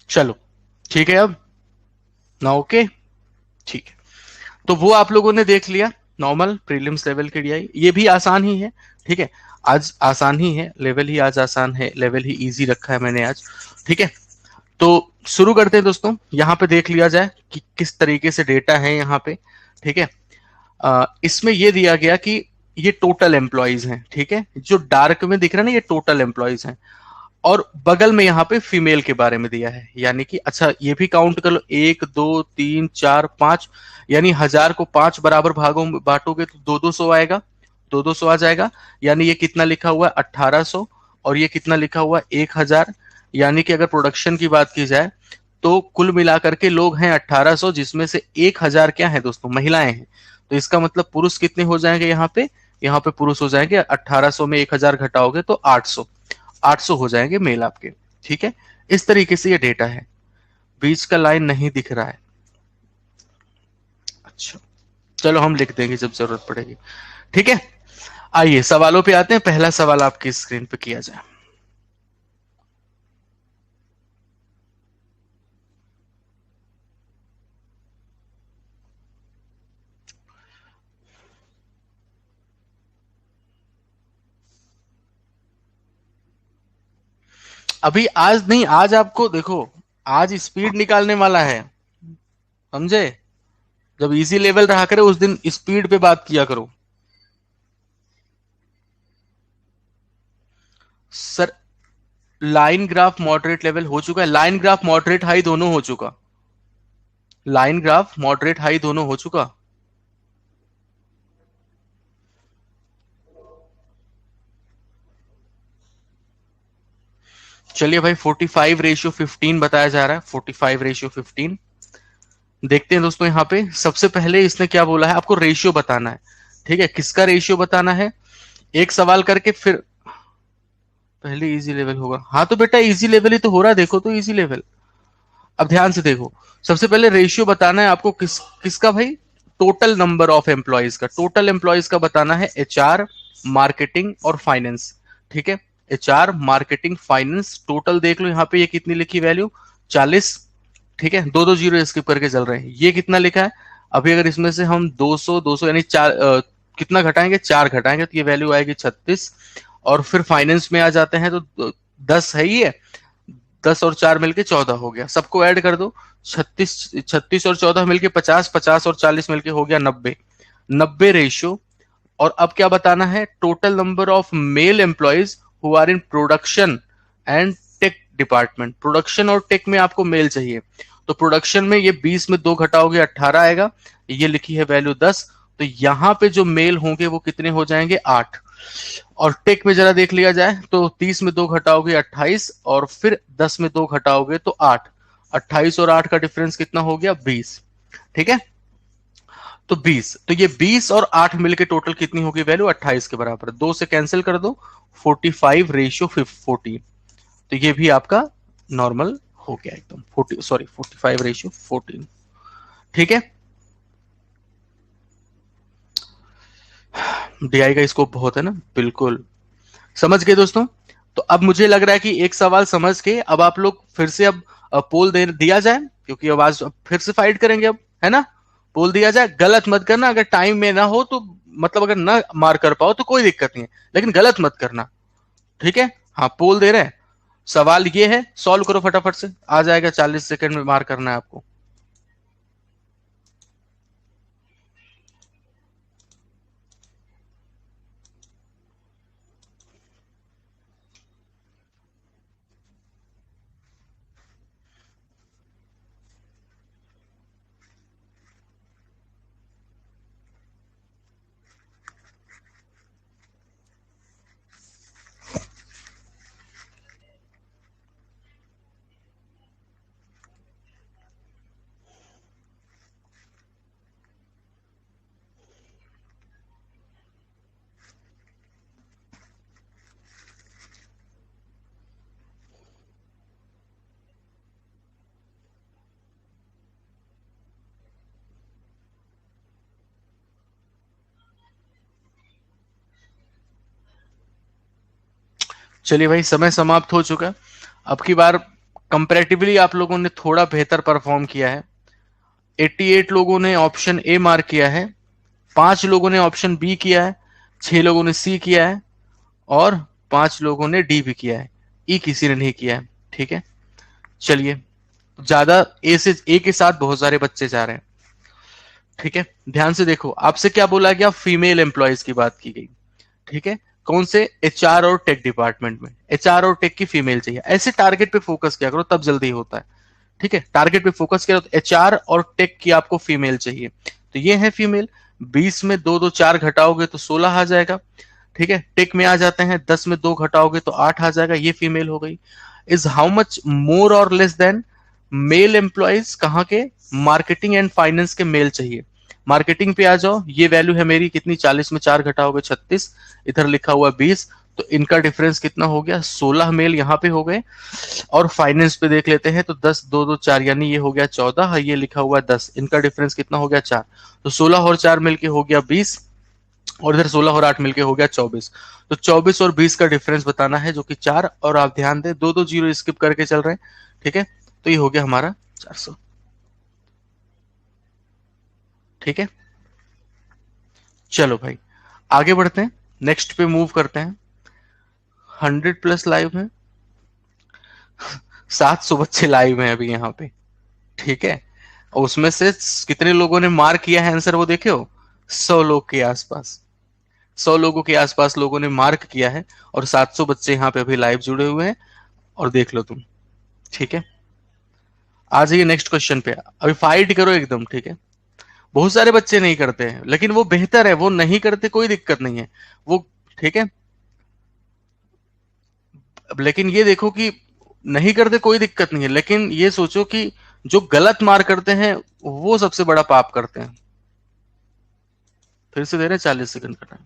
चलो ठीक है अब ना, ओके ठीक है। तो वो आप लोगों ने देख लिया, नॉर्मल प्रीलिम्स लेवल के डीआई, ये भी आसान ही है। ठीक है, आज आसान ही है, लेवल ही आज आसान है, लेवल ही इजी रखा है मैंने आज। ठीक है, तो शुरू करते हैं दोस्तों। यहाँ पे देख लिया जाए कि किस तरीके से डेटा है यहाँ पे। ठीक है, इसमें ये दिया गया कि ये टोटल एम्प्लॉयज हैं। ठीक है, जो डार्क में दिख रहा है ना, ये टोटल एम्प्लॉयज हैं। और बगल में यहाँ पे फीमेल के बारे में दिया है, यानी कि अच्छा ये भी काउंट कर लो, 1 2 3 4 5, यानी 1000 को 5 बराबर भागों में बांटोगे तो 200 आएगा, 200 आ जाएगा। यानी ये कितना लिखा हुआ है, 1800, और ये कितना लिखा हुआ है, 1000। यानी कि अगर प्रोडक्शन की बात की जाए तो कुल मिलाकर के लोग हैं 1800, जिसमें से 1000 क्या है दोस्तों, महिलाएं हैं। तो इसका मतलब पुरुष कितने हो जाएंगे यहाँ पे, यहाँ पे पुरुष हो जाएंगे 1800 में 1000 घटाओगे तो 800, 800 हो जाएंगे मेल आपके। ठीक है, इस तरीके से ये डेटा है। बीच का लाइन नहीं दिख रहा है, अच्छा चलो हम लिख देंगे जब जरूरत पड़ेगी। ठीक है, आइए सवालों पे आते हैं। पहला सवाल आपकी स्क्रीन पे किया जाए। अभी आज नहीं, आज आपको देखो, आज स्पीड निकालने वाला है, समझे। जब इजी लेवल रहा करे उस दिन स्पीड पे बात किया करो। Sir line graph moderate level हो चुका है, लाइन ग्राफ मॉडरेट हाई दोनों हो चुका, लाइन ग्राफ मॉडरेट हाई दोनों हो चुका। चलिए भाई, 45:15 बताया जा रहा है, 45:15। देखते हैं दोस्तों, यहाँ पे सबसे पहले इसने क्या बोला है, आपको रेशियो बताना है। ठीक है, किसका रेशियो बताना है, एक सवाल करके फिर पहले इजी लेवल होगा। हाँ तो बेटा इजी लेवल ही तो हो रहा है, देखो तो इजी लेवल। अब ध्यान से देखो, सबसे पहले रेशियो बताना है आपको, किसका भाई, टोटल नंबर ऑफ एम्प्लॉयज का, टोटल एम्प्लॉयज का बताना है, एचआर, मार्केटिंग और फाइनेंस। ठीक है, एचआर मार्केटिंग फाइनेंस टोटल देख लो, यहाँ पे ये कितनी लिखी वैल्यू, 40। ठीक है, दो दो जीरो स्किप करके चल रहे हैं, ये कितना लिखा है। अभी अगर इसमें से हम 200 200 यानी चार कितना घटाएंगे, 4 घटाएंगे तो ये वैल्यू आएगी 36। और फिर फाइनेंस में आ जाते हैं तो 10 है ही है, 10 और 4 मिलके 14 हो गया, सबको ऐड कर दो। 36 36 और 14 मिलके 50, 50 और 40 मिलके हो गया 90, 90 रेशियो। और अब क्या बताना है, total number of male employees who are in production and tech department. Production और टेक में आपको मेल चाहिए, तो प्रोडक्शन में ये 20 में 2 घटाओगे 18 आएगा, ये लिखी है वैल्यू 10। तो यहां पे जो मेल होंगे वो कितने हो जाएंगे, 8। और टेक में जरा देख लिया जाए तो 30 में 2 घटाओगे 28, और फिर 10 में 2 घटाओगे तो 8। 28 और 8 का डिफरेंस कितना हो गया, 20। ठीक है, तो 20, तो ये 20 और 8 मिलके टोटल कितनी होगी वैल्यू, 28 के बराबर, 2 से कैंसिल कर दो, 45:14। तो ये भी आपका नॉर्मल हो गया एकदम, 45:14। ठीक है, डीआई का स्कोप बहुत है ना, बिल्कुल समझ गए दोस्तों। तो अब मुझे लग रहा है कि एक सवाल समझ के अब आप लोग फिर से अब पोल दे दिया जाए, क्योंकि अब आज फिर से फाइट करेंगे अब, है ना। पोल दिया जाए, गलत मत करना, अगर टाइम में ना हो तो मतलब अगर ना मार कर पाओ तो कोई दिक्कत नहीं है, लेकिन गलत मत करना। ठीक है, हाँ पोल दे रहे हैं। सवाल ये है, सॉल्व करो फटाफट से, आ जाएगा, 40 सेकंड में मार करना है आपको। चलिए भाई, समय समाप्त हो चुका है। अब की बार कंपैरेटिवली आप लोगों ने थोड़ा बेहतर परफॉर्म किया है। 88 लोगों ने ऑप्शन ए मार्क किया है, 5 लोगों ने ऑप्शन बी किया है, 6 लोगों ने सी किया है और 5 लोगों ने डी भी किया है, ई किसी ने नहीं किया है। ठीक है, चलिए, ज्यादा ए के साथ बहुत सारे बच्चे जा रहे हैं। ठीक है, ध्यान से देखो, आपसे क्या बोला गया, फीमेल एम्प्लॉयज की बात की गई। ठीक है, कौन से, एचआर और टेक डिपार्टमेंट में, एचआर और टेक की फीमेल चाहिए, ऐसे टारगेट पे फोकस किया करो तब जल्दी होता है। ठीक है, टारगेट पे फोकस किया तो एचआर और टेक की आपको फीमेल चाहिए, तो ये है फीमेल। 20 में दो दो चार घटाओगे तो 16 आ जाएगा। ठीक है, टेक में आ जाते हैं, 10 में दो घटाओगे तो 8 आ जाएगा, ये फीमेल हो गई। इज हाउ मच मोर और लेस देन मेल एम्प्लॉयज, कहाँ के, मार्केटिंग एंड फाइनेंस के मेल चाहिए। मार्केटिंग पे आ जाओ, ये वैल्यू है मेरी कितनी, 40 में 4 घटाओगे 36, इधर लिखा हुआ 20, तो इनका डिफरेंस कितना हो गया, 16 मेल यहाँ पे हो गए। और फाइनेंस पे देख लेते हैं तो 10 दो दो चार, यानी ये हो गया 14, ये लिखा हुआ 10, इनका डिफरेंस कितना हो गया 4, तो 16 और 4 मिलके हो गया 20, और इधर 16 और 8 मिलके हो गया 24। तो 24 और 20 का डिफरेंस बताना है जो कि 4, और आप ध्यान दें दो दो जीरो स्किप करके चल रहे हैं। ठीक है, तो ये हो गया हमारा 400। ठीक है, चलो भाई आगे बढ़ते हैं, नेक्स्ट पे मूव करते हैं। 100 प्लस लाइव है, 700 बच्चे लाइव हैं अभी यहाँ पे। ठीक है, और उसमें से कितने लोगों ने मार्क किया है आंसर वो देखे हो, 100 लोग के आसपास, 100 लोगों के आसपास लोगों ने मार्क किया है, और 700 बच्चे यहाँ पे अभी लाइव जुड़े हुए हैं, और देख लो तुम। ठीक है, आ जाइए नेक्स्ट क्वेश्चन पे, अभी फाइट करो एकदम। ठीक है, बहुत सारे बच्चे नहीं करते हैं, लेकिन वो बेहतर है, वो नहीं करते कोई दिक्कत नहीं है वो। ठीक है, अब लेकिन ये देखो कि नहीं करते कोई दिक्कत नहीं है, लेकिन ये सोचो कि जो गलत मार करते हैं वो सबसे बड़ा पाप करते हैं। फिर से दे रहे 40 सेकंड का टाइम।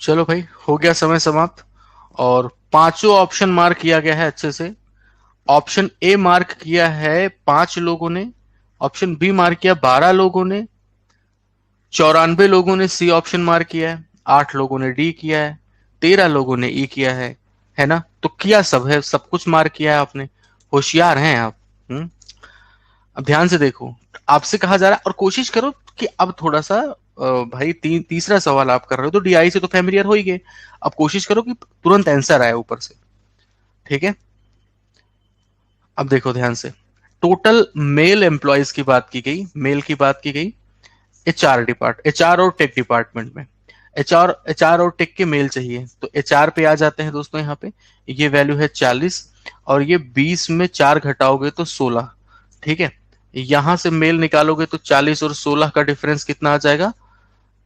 चलो भाई, हो गया समय समाप्त, और पांचों ऑप्शन मार्क किया गया है अच्छे से। ऑप्शन ए मार्क किया है 5 लोगों ने, ऑप्शन बी मार्क किया 12 लोगों ने, 94 लोगों ने सी ऑप्शन मार्क किया है, 8 लोगों ने डी किया है, 13 लोगों ने ई किया है ना, तो किया सब है, सब कुछ मार्क किया है आपने, होशियार हैं आप। अब ध्यान से देखो, आपसे कहा जा रहा है, और कोशिश करो कि अब थोड़ा सा भाई तीसरा सवाल आप कर रहे हो तो डीआई से तो फैमिलियर हो ही गए, अब कोशिश करो कि तुरंत आंसर आए ऊपर से। ठीक है, अब देखो ध्यान से, टोटल मेल एम्प्लॉयज की बात की गई, मेल की बात की गई, एचआर और टेक डिपार्टमेंट में, एचआर और टेक के मेल चाहिए, तो एचआर पे आ जाते हैं दोस्तों यहाँ पे, ये वैल्यू है 40, और ये 20 में 4 घटाओगे तो 16। ठीक है, यहां से मेल निकालोगे तो 40 और 16 का डिफरेंस कितना आ जाएगा,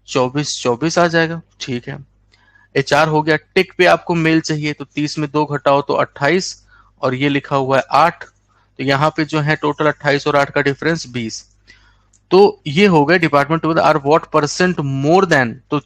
24, 24 आ जाएगा। ठीक है, एचआर हो गया। टेक पे आपको मेल चाहिए, तो 30 में 2 घटाओ तो 28, और ये लिखा हुआ है 8, तो यहाँ पे जो है टोटल 28 और 8 का डिफरेंस 20। तो ये हो गए department are what percent more than, तो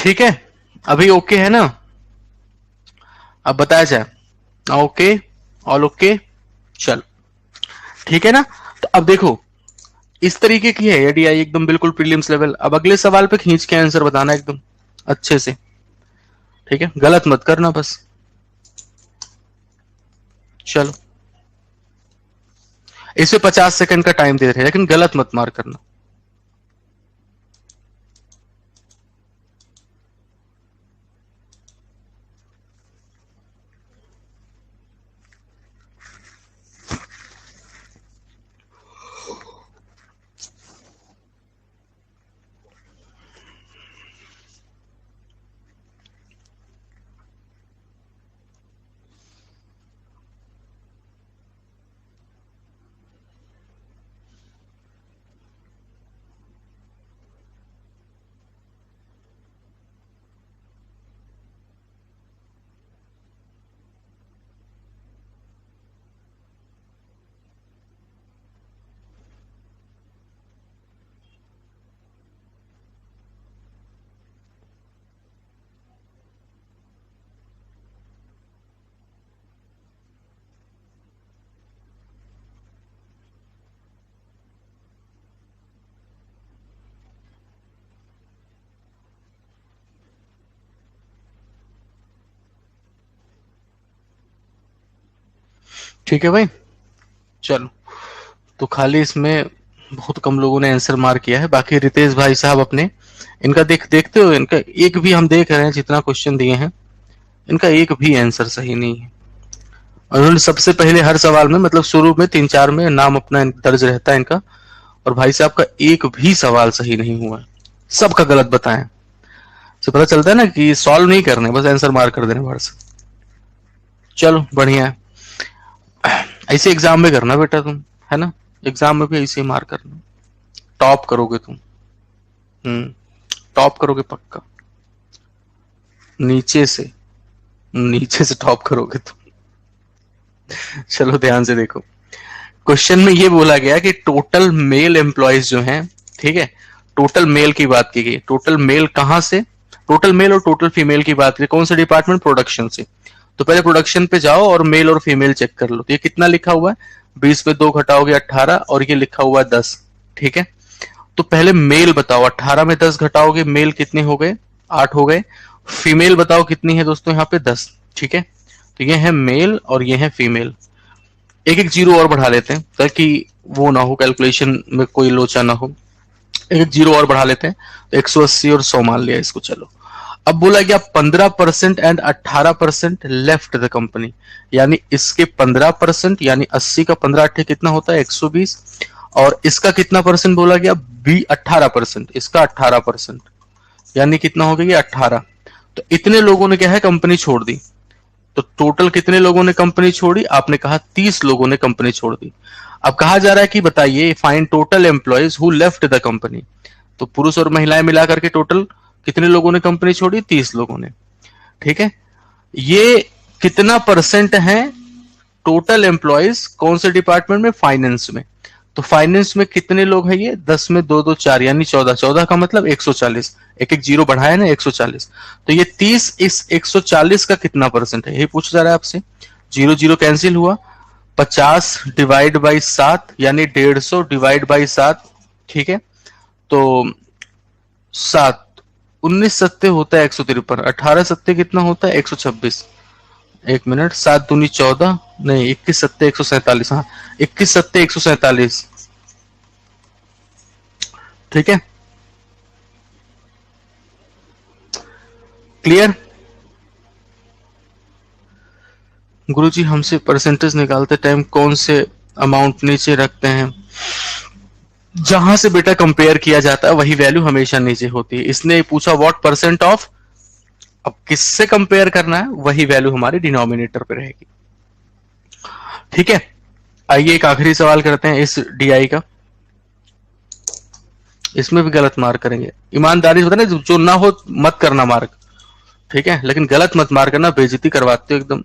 ठीक है, अभी ओके है ना? अब बताया जाए। ओके, ऑल ओके, चल ठीक है ना। तो अब देखो, इस तरीके की है एडीआई, एकदम बिल्कुल प्रीलिम्स लेवल। अब अगले सवाल पे खींच के आंसर बताना एकदम अच्छे से, ठीक है, गलत मत करना बस। चलो, इसे 50 सेकंड का टाइम दे रहे हैं, लेकिन गलत मत मार करना। ठीक है भाई, चलो। तो खाली इसमें बहुत कम लोगों ने आंसर मार किया है। बाकी रितेश भाई साहब अपने, इनका देखते हो, इनका एक भी, हम देख रहे हैं जितना क्वेश्चन दिए हैं, इनका एक भी आंसर सही नहीं है। और उन्होंने सबसे पहले हर सवाल में, मतलब शुरू में 3-4 में नाम अपना दर्ज रहता है इनका, और भाई साहब का एक भी सवाल सही नहीं हुआ है, सबका गलत बताएं। से पता चलता है ना कि सॉल्व नहीं करने, बस आंसर मार कर देने भर से। चलो बढ़िया है, ऐसे एग्जाम में करना बेटा तुम, है ना, एग्जाम में भी ऐसे ही मार करना, टॉप करोगे तुम। हम्म, टॉप करोगे पक्का, नीचे से, नीचे से टॉप करोगे तुम। चलो ध्यान से देखो, क्वेश्चन में ये बोला गया कि टोटल मेल एम्प्लॉयज जो हैं, ठीक है, टोटल मेल की बात की गई, टोटल मेल कहां से, टोटल मेल और टोटल फीमेल की बात की, कौन से डिपार्टमेंट, प्रोडक्शन से। तो पहले प्रोडक्शन पे जाओ और मेल और फीमेल चेक कर लो। तो ये कितना लिखा हुआ है, 20 में 2 घटाओगे 18, और ये लिखा हुआ है 10, ठीक है। तो पहले मेल बताओ, 18 में 10 घटाओगे मेल कितने हो गए, 8 हो गए। फीमेल बताओ कितनी है दोस्तों, यहाँ पे 10, ठीक है। तो ये है मेल और ये है फीमेल। एक एक जीरो और बढ़ा लेते हैं ताकि वो ना हो, कैलकुलेशन में कोई लोचा ना हो। एक एक जीरो और बढ़ा लेते हैं, तो 180 और 100 मान लिया इसको। चलो, अब बोला गया 15% एंड 18% लेफ्ट द कंपनी, यानी इसके 15%, यानी 80 का 15 अट्ठे कितना होता है, 120। और इसका कितना परसेंट बोला गया, बी 18%, इसका 18%, यानी कितना हो गया, 18। तो इतने लोगों ने क्या है, कंपनी छोड़ दी। तो टोटल कितने लोगों ने कंपनी छोड़ी, आपने कहा 30 लोगों ने कंपनी छोड़ दी। अब कहा जा रहा है कि बताइए, find total employees who left the company. तो पुरुष और महिलाएं मिलाकर के टोटल कितने लोगों ने कंपनी छोड़ी, 30 लोगों ने, ठीक है। ये कितना परसेंट है टोटल एम्प्लॉयज, कौन से डिपार्टमेंट में, फाइनेंस में। तो फाइनेंस में कितने लोग हैं, ये 10 में 2 2 4, यानी 14, 14 का मतलब 140, एक एक जीरो बढ़ाया ना, 140। तो ये 30 इस 140 का कितना परसेंट है, यही पूछा जा रहा है आपसे। जीरो जीरो कैंसिल हुआ, 50 डिवाइड बाई 7, यानी 150 डिवाइड बाई 7, ठीक है। तो 7, 19 सत्ते होता है 153, 18 सत्ते कितना होता है, 126। एक मिनट, 7 दूनी 14, नहीं 21 सत्ते 147, हाँ 21 सत्ते 147, ठीक है, क्लियर। गुरुजी हमसे परसेंटेज निकालते टाइम कौन से अमाउंट नीचे रखते हैं, जहां से बेटा कंपेयर किया जाता है वही वैल्यू हमेशा नीचे होती है। इसने पूछा व्हाट परसेंट ऑफ, अब किससे कंपेयर करना है वही वैल्यू हमारी डिनोमिनेटर पे रहेगी, ठीक है। आइए एक आखिरी सवाल करते हैं इस डीआई का, इसमें भी गलत मार्क करेंगे, ईमानदारी से बताना, जो ना हो मत करना मार्क, ठीक है, लेकिन गलत मत मार करना, बेइज्जती करवाते हो एकदम।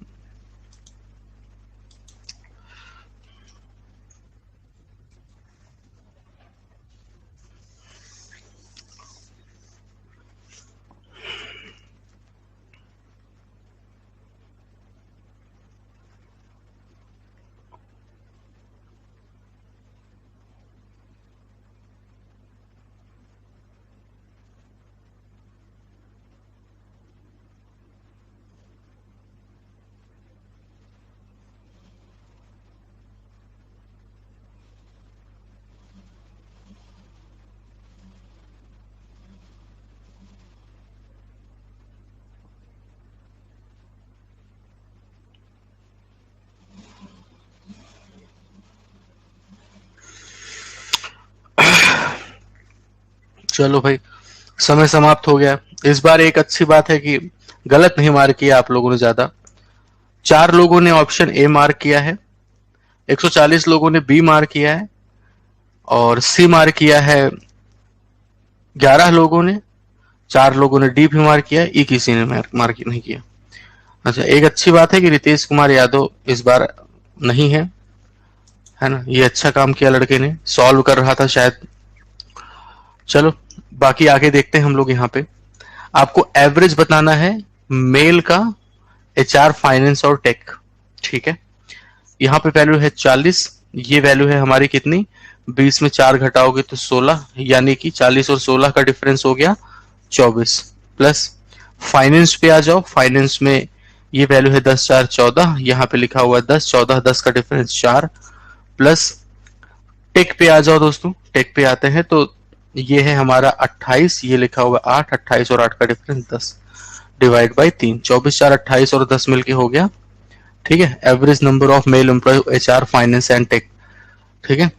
चलो भाई, समय समाप्त हो गया। इस बार एक अच्छी बात है कि गलत नहीं मार्क किया आप लोगों ने ज्यादा। 4 लोगों ने ऑप्शन ए मार्क किया है, 140 लोगों ने बी मार्क किया है, और सी मार्क किया है 11 लोगों ने, 4 लोगों ने डी भी मार्क किया, ई किसी ने मार्क नहीं किया। अच्छा, एक अच्छी बात है कि रितेश कुमार यादव इस बार नहीं है ना, ये अच्छा काम किया लड़के ने, सॉल्व कर रहा था शायद। चलो बाकी आगे देखते हैं हम लोग। यहाँ पे आपको एवरेज बताना है मेल का एचआर, फाइनेंस और टेक, ठीक है। यहाँ पे वैल्यू है 40, ये वैल्यू है हमारी कितनी, 20 में 4 घटाओगे तो 16, यानी कि 40 और 16 का डिफरेंस हो गया 24। प्लस फाइनेंस पे आ जाओ, फाइनेंस में ये वैल्यू है 10 4 14, यहाँ पे लिखा हुआ है 10 14, 10 का डिफरेंस 4। प्लस टेक पे आ जाओ दोस्तों, टेक पे आते हैं तो ये है हमारा 28, ये लिखा हुआ 8, 28 और 8 का डिफरेंस 10, डिवाइड बाई 3, 24 4 28 और 10 मिलके हो गया, ठीक है, average number of male employee HR, finance and tech, ठीक है।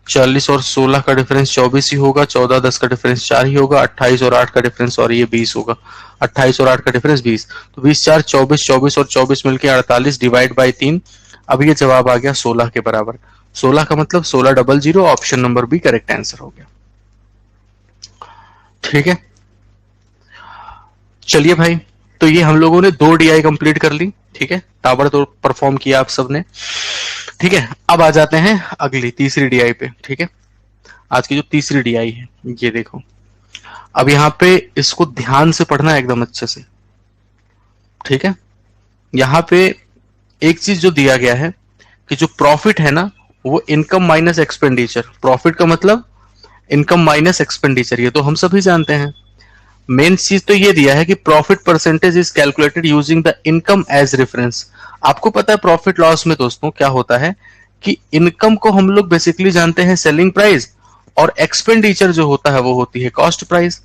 40 और 16 का डिफरेंस 24 ही होगा, 14 10 का डिफरेंस 4 ही होगा, 28 और 8 का डिफरेंस और ये 20 होगा, 28 और 8 का डिफरेंस 20, तो 20 4 24, 24 और 24 मिलके 48, डिवाइड बाई 3। अब ये जवाब आ गया 16 के बराबर। 16 का मतलब 1600, option number B correct answer हो गया, ठीक है। चलिए भाई, तो ये हम लोगों ने 2 डीआई कंप्लीट कर ली, ठीक है, ताबड़तोड़ परफॉर्म किया आप सबने, ठीक है। अब आ जाते हैं अगली तीसरी डीआई पे, ठीक है। आज की जो तीसरी डीआई है ये देखो, अब यहाँ पे इसको ध्यान से पढ़ना है एकदम अच्छे से, ठीक है। यहाँ पे एक चीज जो दिया गया है कि जो प्रॉफिट है ना वो इनकम माइनस एक्सपेंडिचर, प्रॉफिट का मतलब इनकम माइनस एक्सपेंडिचर, ये तो हम सभी जानते हैं। मेन चीज तो ये दिया है कि profit percentage is calculated using the income as reference. आपको पता है प्रॉफिट लॉस में दोस्तों क्या होता है कि इनकम को हम लोग बेसिकली जानते हैं सेलिंग प्राइस, और एक्सपेंडिचर जो होता है वो होती है कॉस्ट प्राइस।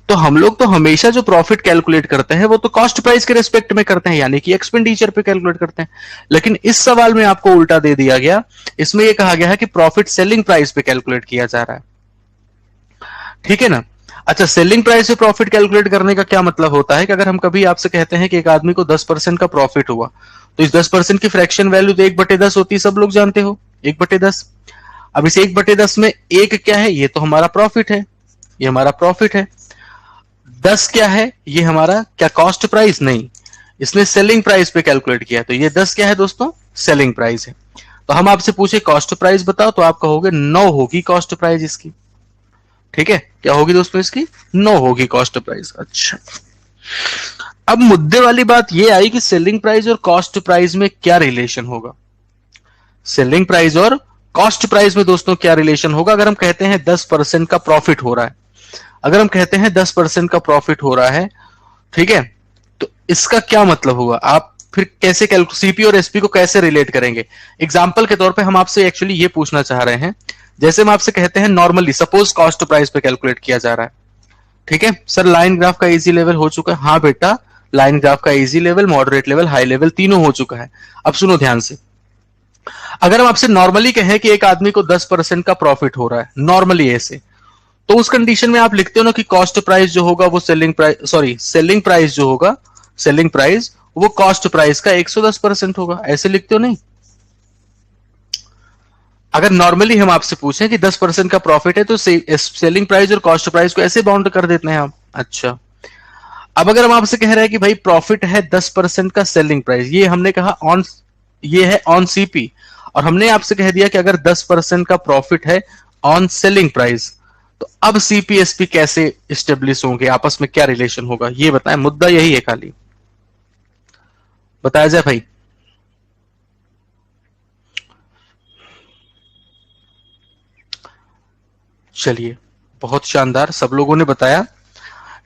तो हम लोग तो हमेशा जो प्रॉफिट कैलकुलेट करते हैं वो तो कॉस्ट प्राइस के रेस्पेक्ट में करते हैं, यानी कि एक्सपेंडिचर पे कैलकुलेट करते हैं। लेकिन इस सवाल में आपको उल्टा दे दिया गया, इसमें यह कहा गया है कि प्रॉफिट सेलिंग प्राइस पे कैलकुलेट किया जा रहा है, ठीक है ना। अच्छा, सेलिंग प्राइस से प्रॉफिट कैलकुलेट करने का क्या मतलब होता है कि अगर हम कभी आपसे कहते हैं कि एक आदमी को 10% का प्रॉफिट हुआ, तो इस 10% की फ्रैक्शन वैल्यू तो 1/10 होती है, सब लोग जानते हो 1/10। अब इस 1/10 में एक क्या है, ये तो हमारा प्रॉफिट है, ये हमारा प्रॉफिट है। 10 क्या है, ये हमारा क्या कॉस्ट प्राइस, नहीं, इसने सेलिंग प्राइस पे कैलकुलेट किया, तो ये 10 क्या है दोस्तों, सेलिंग प्राइस है। तो हम आपसे पूछे कॉस्ट प्राइस बताओ, तो आप कहोगे 9 होगी कॉस्ट प्राइस इसकी, ठीक है। क्या होगी दोस्तों इसकी, 9 होगी कॉस्ट प्राइस। अच्छा, अब मुद्दे वाली बात ये आई कि सेलिंग प्राइस और कॉस्ट प्राइस में क्या रिलेशन होगा। सेलिंग प्राइस और कॉस्ट प्राइस में दोस्तों क्या रिलेशन होगा। अगर हम कहते हैं 10% का प्रॉफिट हो रहा है, अगर हम कहते हैं 10% का प्रॉफिट हो रहा है, ठीक है, तो इसका क्या मतलब हुआ, आप फिर कैसे सीपी और एसपी को कैसे रिलेट करेंगे। एग्जाम्पल के तौर पे हम आपसे एक्चुअली ये पूछना चाह रहे हैं, जैसे हम आपसे कहते हैं नॉर्मली सपोज कॉस्ट प्राइस पे कैलकुलेट किया जा रहा है, ठीक है सर, लाइन ग्राफ का इजी लेवल हो चुका है। हाँ बेटा, लाइन ग्राफ का easy level, moderate level, high level तीनों हो चुका है। अब सुनो ध्यान से, अगर हम आपसे नॉर्मली कहें कि एक आदमी को 10% का प्रॉफिट हो रहा है नॉर्मली ऐसे, तो उस कंडीशन में आप लिखते हो ना कि कॉस्ट प्राइस जो होगा वो सेलिंग प्राइस जो होगा, सेलिंग प्राइस वो कॉस्ट प्राइस का 110% होगा, ऐसे लिखते हो नहीं। अगर नॉर्मली हम आपसे पूछें कि 10% का प्रॉफिट है तो सेलिंग प्राइस और कॉस्ट प्राइस को ऐसे बाउंड कर देते हैं हम। अच्छा, अब अगर हम आपसे कह रहे हैं कि भाई प्रॉफिट है 10% का सेलिंग प्राइस, ये हमने कहा ऑन, ये है ऑन सीपी, और हमने आपसे कह दिया कि अगर 10% का प्रॉफिट है ऑन सेलिंग प्राइस, तो अब सीपीएसपी कैसे स्टेब्लिश होंगे, आपस में क्या रिलेशन होगा, ये बताएं। मुद्दा यही है, खाली बताया जाए भाई। चलिए, बहुत शानदार, सब लोगों ने बताया।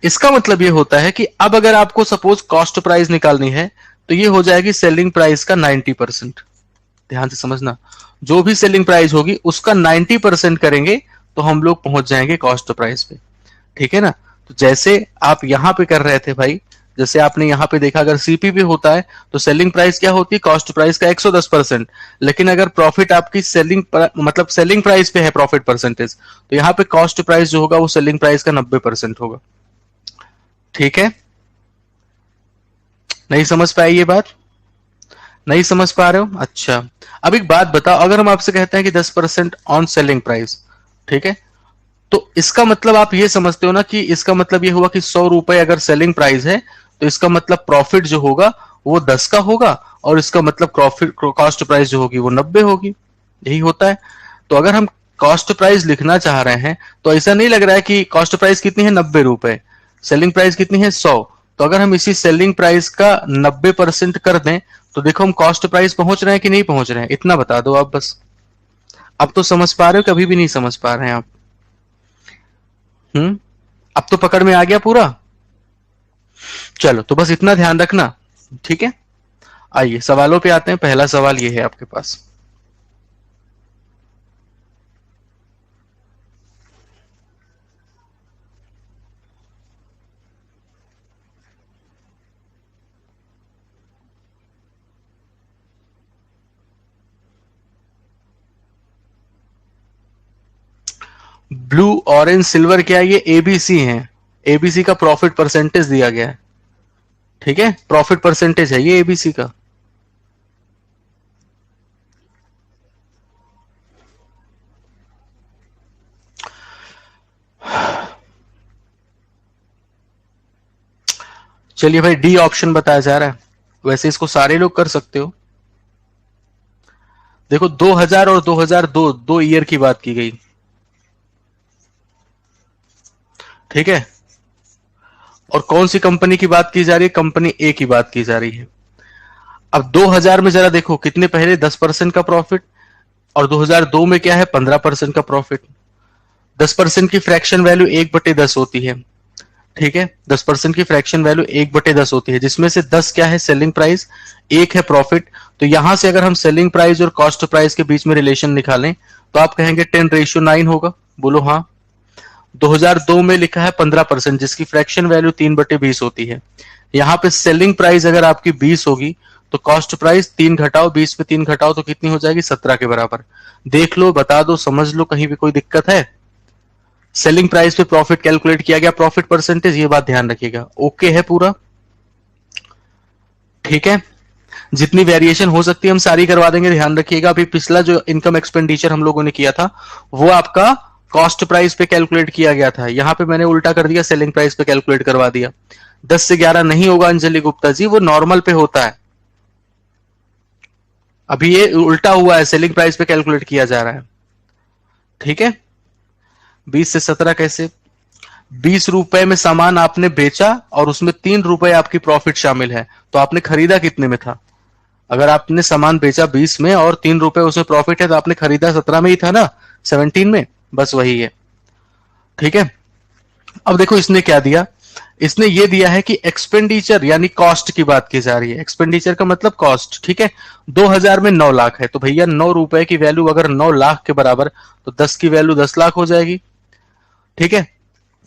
इसका मतलब ये होता है कि अब अगर आपको सपोज कॉस्ट प्राइस निकालनी है तो ये हो जाएगी सेलिंग प्राइस का 90%। ध्यान से समझना, जो भी सेलिंग प्राइस होगी उसका 90% करेंगे तो हम लोग पहुंच जाएंगे कॉस्ट प्राइस पे, ठीक है ना। तो जैसे आप यहां पे कर रहे थे भाई जैसे आपने यहाँ पे देखा, अगर सीपीवी होता है तो सेलिंग प्राइस क्या होती है, कॉस्ट प्राइस का 110%। लेकिन अगर प्रॉफिट आपकी मतलब सेलिंग प्राइस पे है प्रॉफिट परसेंटेज, तो यहाँ पे कॉस्ट प्राइस जो होगा वो सेलिंग प्राइस का 90% होगा। ठीक है, नहीं समझ पाई ये बात? नहीं समझ पा रहे हो? अच्छा, अब एक बात बताओ, अगर हम आपसे कहते हैं कि 10% ऑन सेलिंग प्राइस, ठीक है, तो इसका मतलब आप ये समझते हो ना कि इसका मतलब ये हुआ कि 100 रुपए अगर सेलिंग प्राइस है, तो इसका मतलब प्रॉफिट जो होगा वो 10 का होगा, और इसका मतलब प्रॉफिट कॉस्ट प्राइस जो होगी वो 90 होगी। यही होता है। तो अगर हम कॉस्ट प्राइस लिखना चाह रहे हैं, तो ऐसा नहीं लग रहा है कि कॉस्ट प्राइस कितनी है, 90 रुपए, सेलिंग प्राइस कितनी है, 100। तो अगर हम इसी सेलिंग प्राइस का 90% कर दें, तो देखो हम कॉस्ट प्राइस पहुंच रहे हैं कि नहीं पहुंच रहे हैं, इतना बता दो आप बस। अब तो समझ पा रहे हो, कभी भी नहीं समझ पा रहे हैं आप? अब तो पकड़ में आ गया पूरा। चलो, तो बस इतना ध्यान रखना। ठीक है, आइए सवालों पे आते हैं। पहला सवाल ये है आपके पास। ब्लू, ऑरेंज, सिल्वर क्या है? ये एबीसी है। एबीसी का प्रॉफिट परसेंटेज दिया गया है। ठीक है, प्रॉफिट परसेंटेज है ये एबीसी का। चलिए भाई, डी ऑप्शन बताया जा रहा है। वैसे इसको सारे लोग कर सकते हो। देखो, 2000 और 2002 दो ईयर की बात की गई। ठीक है, और कौन सी कंपनी की बात की जा रही है? कंपनी ए की बात की जा रही है। अब 2000 में जरा देखो कितने पहले 10% का प्रॉफिट, और 2002 में क्या है, 15% का प्रॉफिट। 10% की फ्रैक्शन वैल्यू 1/10 होती है। ठीक है, 10% की फ्रैक्शन वैल्यू 1/10 होती है, जिसमें से 10 क्या है, सेलिंग प्राइस, 1 है प्रॉफिट। तो यहां से अगर हम सेलिंग प्राइस और कॉस्ट प्राइस के बीच में रिलेशन निकालें, तो आप कहेंगे 10:9 होगा। बोलो हाँ। 2002 में लिखा है 15%, जिसकी फ्रैक्शन वैल्यू 3/20 होती है। यहाँ पे सेलिंग प्राइस अगर आपकी 20 होगी, तो कॉस्ट प्राइस 3 घटाओ, 20 पे 3 घटाओ तो कितनी हो जाएगी, 17 के बराबर। देख लो, बता दो, समझ लो, कहीं भी कोई दिक्कत है? सेलिंग प्राइस पे प्रॉफिट कैलकुलेट किया गया, प्रॉफिट परसेंटेज, ये बात ध्यान रखिएगा। ओके है पूरा? ठीक है, जितनी वेरिएशन हो सकती है हम सारी करवा देंगे, ध्यान रखिएगा। अभी पिछला जो इनकम एक्सपेंडिचर हम लोगों ने किया था, वो आपका कॉस्ट प्राइस पे कैलकुलेट किया गया था। यहां पे मैंने उल्टा कर दिया, सेलिंग प्राइस पे कैलकुलेट करवा दिया। 10 से 11 नहीं होगा अंजलि गुप्ता जी, वो नॉर्मल पे होता है। अभी ये उल्टा हुआ है, सेलिंग प्राइस पे कैलकुलेट किया जा रहा है। ठीक है, 20 से 17 कैसे? 20 रुपए में सामान आपने बेचा, और उसमें 3 रुपए आपकी प्रॉफिट शामिल है, तो आपने खरीदा कितने में था? अगर आपने सामान बेचा 20 में और 3 रुपए उसमें प्रॉफिट है, तो आपने खरीदा 17 में ही था ना, 17 में। बस वही है। ठीक है, अब देखो इसने क्या दिया। इसने ये दिया है कि एक्सपेंडिचर यानी कॉस्ट की बात की जा रही है। एक्सपेंडिचर का मतलब कॉस्ट। ठीक है, 2000 में 9 लाख है, तो भैया 9 रुपए की वैल्यू अगर 9 लाख के बराबर, तो 10 की वैल्यू 10 लाख हो जाएगी। ठीक है,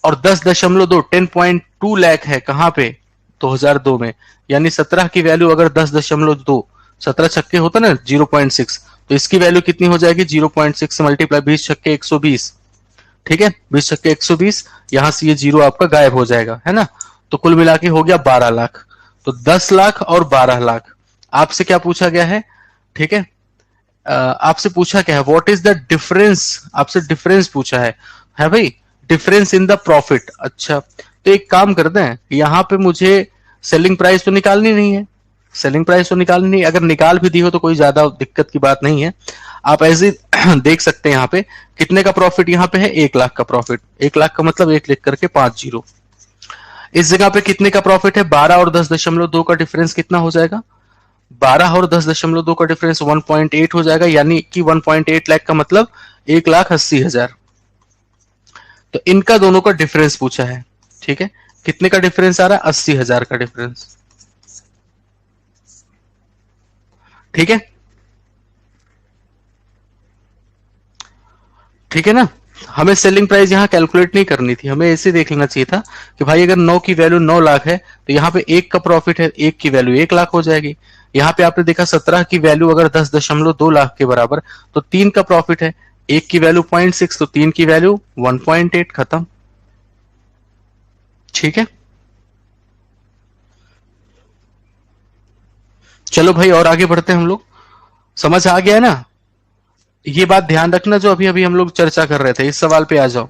और 10.2 10.2 लाख है कहां पे, 2002 में। यानी 17 की वैल्यू अगर 10.2, 17 छक्के होता ना 0.6, तो इसकी वैल्यू कितनी हो जाएगी, 0.6 से मल्टीप्लाई 20 छक्के 120। ठीक है, 20 छक्के 120, यहां से ये जीरो आपका गायब हो जाएगा, है ना। तो कुल मिला के हो गया 12 लाख। तो 10 लाख और 12 लाख। आपसे क्या पूछा गया है? ठीक है, आपसे पूछा क्या है, व्हाट इज द डिफरेंस, आपसे डिफरेंस पूछा है भाई, डिफरेंस इन द प्रॉफिट। अच्छा, तो एक काम करते हैं, यहाँ पे मुझे सेलिंग प्राइस तो निकालनी नहीं है। सेलिंग प्राइस तो निकालनी नहीं, अगर निकाल भी दी हो तो कोई ज्यादा दिक्कत की बात नहीं है। आप ऐसे देख सकते हैं, यहाँ पे कितने का प्रॉफिट यहाँ पे है, 1 लाख का प्रॉफिट। 1 लाख का मतलब 1 लिख करके 5 जीरो। इस जगह पे कितने का प्रॉफिट है, 12 और 10.2 का डिफरेंस कितना हो जाएगा, 12 और 10.2 का डिफरेंस 1.8 हो जाएगा, यानी कि 1.8 लाख का मतलब 1,80,000। तो इनका दोनों का डिफरेंस पूछा है। ठीक है, कितने का डिफरेंस आ रहा है, 80,000 का डिफरेंस। ठीक है, ठीक है ना। हमें सेलिंग प्राइस यहाँ कैलकुलेट नहीं करनी थी, हमें ऐसे देख लेना चाहिए था कि भाई अगर 9 की वैल्यू 9 लाख है तो यहाँ पे 1 का प्रॉफिट है, 1 की वैल्यू 1 लाख हो जाएगी। यहाँ पे आपने देखा 17 की वैल्यू अगर 10.2 लाख के बराबर तो 3 का प्रॉफिट है, 1 की वैल्यू 0.6 तो 3 की वैल्यू 1.8, खत्म। ठीक है, चलो भाई और आगे बढ़ते हैं हम लोग। समझ आ गया है ना? ये बात ध्यान रखना जो अभी अभी हम लोग चर्चा कर रहे थे, इस सवाल पे आ जाओ।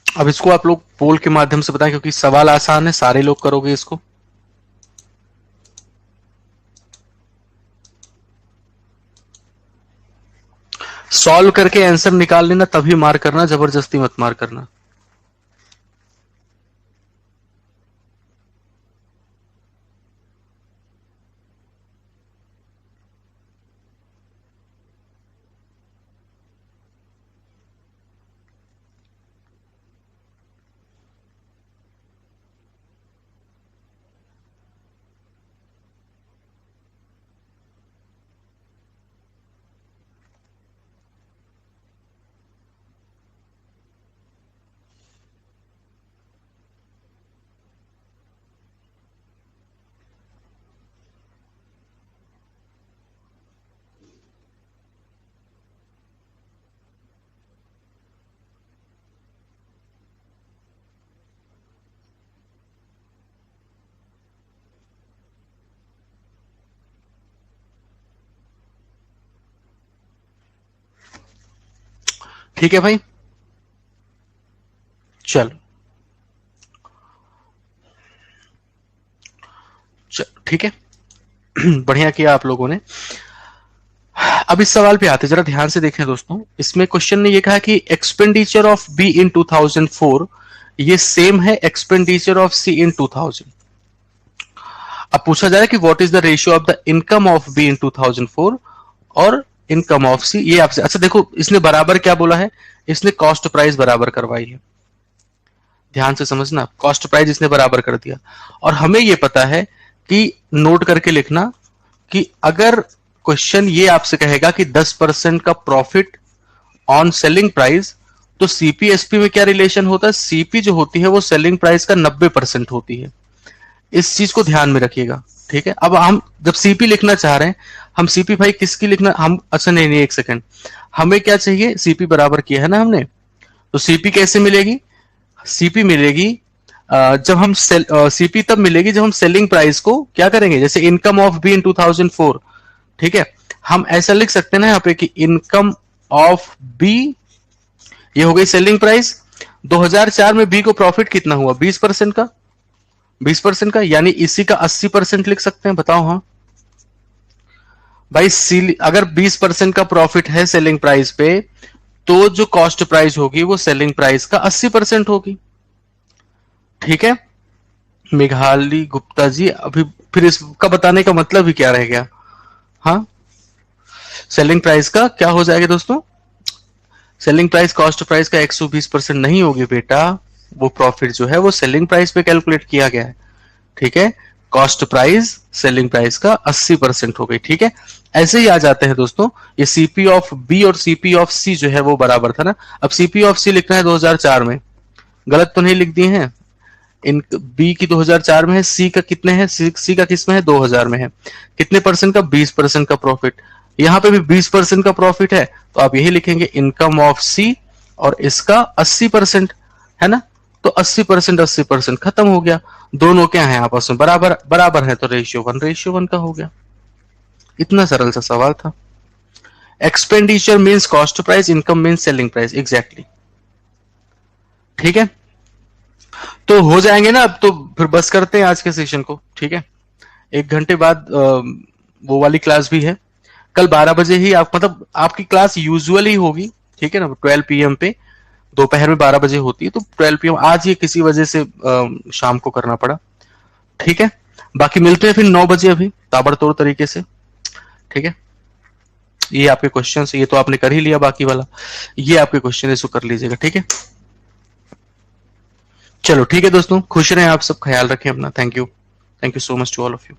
अब इसको आप लोग पोल के माध्यम से बताएं क्योंकि सवाल आसान है, सारे लोग करोगे इसको। सॉल्व करके आंसर निकाल लेना तभी मार करना, जबरदस्ती मत मार करना। ठीक है भाई, चलो ठीक है। बढ़िया किया आप लोगों ने। अब इस सवाल पे आते, जरा ध्यान से देखें दोस्तों। इसमें क्वेश्चन ने ये कहा कि एक्सपेंडिचर ऑफ बी इन 2004 ये सेम है एक्सपेंडिचर ऑफ सी इन 2000। अब पूछा जा रहा है कि what is the ratio of the income of be in 2004 और इनकम ऑफ सी। ये आपसे, अच्छा देखो इसने बराबर क्या बोला है, इसने कॉस्ट प्राइस बराबर करवाई है। ध्यान से समझना, कॉस्ट प्राइस इसने बराबर कर दिया। और हमें यह पता है कि नोट करके लिखना कि अगर क्वेश्चन ये आपसे कहेगा कि 10% का प्रॉफिट ऑन सेलिंग प्राइस, तो सीपीएसपी में क्या रिलेशन होता है, सीपी जो होती है वो सेलिंग प्राइस का 90% होती है। इस चीज को ध्यान में रखिएगा। ठीक है, अब हम जब सीपी लिखना चाह रहे हैं, हम सीपी भाई किसकी लिखना, हम अच्छा नहीं नहीं एक सेकंड, हमें क्या चाहिए, सीपी बराबर किया है ना हमने, तो सीपी कैसे मिलेगी, सीपी मिलेगी जब हम सीपी तब मिलेगी जब हम सेलिंग प्राइस को क्या करेंगे, जैसे इनकम ऑफ बी इन 2004। ठीक है, हम ऐसा लिख सकते हैं ना यहाँ पे कि इनकम ऑफ बी, ये हो गई सेलिंग प्राइस। 2004 में बी को प्रॉफिट कितना हुआ, 20% का, 20% का, यानी इसी का 80% लिख सकते हैं, बताओ। हाँ भाई, अगर 20% का प्रॉफिट है सेलिंग प्राइस पे, तो जो कॉस्ट प्राइस होगी वो सेलिंग प्राइस का 80% होगी। ठीक है, मेघाली गुप्ता जी, अभी फिर इसका बताने का मतलब ही क्या रह गया। हाँ, सेलिंग प्राइस का क्या हो जाएगा दोस्तों, सेलिंग प्राइस कॉस्ट प्राइस का 120% नहीं होगी बेटा, वो प्रॉफिट जो है वो सेलिंग प्राइस पे कैलकुलेट किया गया है। ठीक है, कॉस्ट प्राइस सेलिंग प्राइस का 80% हो गई। ठीक है, ऐसे ही आ जाते हैं दोस्तों, ये सीपी ऑफ बी और सीपी ऑफ सी जो है वो बराबर था ना। अब सीपी ऑफ सी लिखना है 2004 में, गलत तो नहीं लिख दिए हैं, इन बी की 2004 में है, सी का कितने हैं, सी का किस में है, 2000 में है। कितने परसेंट का, 20% का प्रॉफिट। यहां पे भी 20% का प्रॉफिट है, तो आप यही लिखेंगे इनकम ऑफ सी और इसका 80%, है ना। तो 80% 80% खत्म हो गया, दोनों क्या है आपस में बराबर बराबर है, तो रेशियो वन का हो गया। इतना सरल सा सवाल था। Expenditure means cost price, income means selling price, exactly. ठीक है, तो हो जाएंगे ना। अब तो फिर बस करते हैं आज के सेशन को। ठीक है, 1 घंटे बाद वो वाली क्लास भी है। कल 12 बजे ही आप, मतलब आपकी क्लास यूजुअली होगी, ठीक है ना, 12 PM पे, दोपहर में 12 बजे होती है, तो 12 PM आज ये किसी वजह से शाम को करना पड़ा। ठीक है, बाकी मिलते हैं फिर 9 बजे अभी ताबड़तोड़ तरीके से। ठीक है, ये आपके क्वेश्चन, ये तो आपने कर ही लिया, बाकी वाला ये आपके क्वेश्चन, इसको कर लीजिएगा। ठीक है, चलो ठीक है दोस्तों, खुश रहें आप सब, ख्याल रखें अपना। Thank you so much to all of you.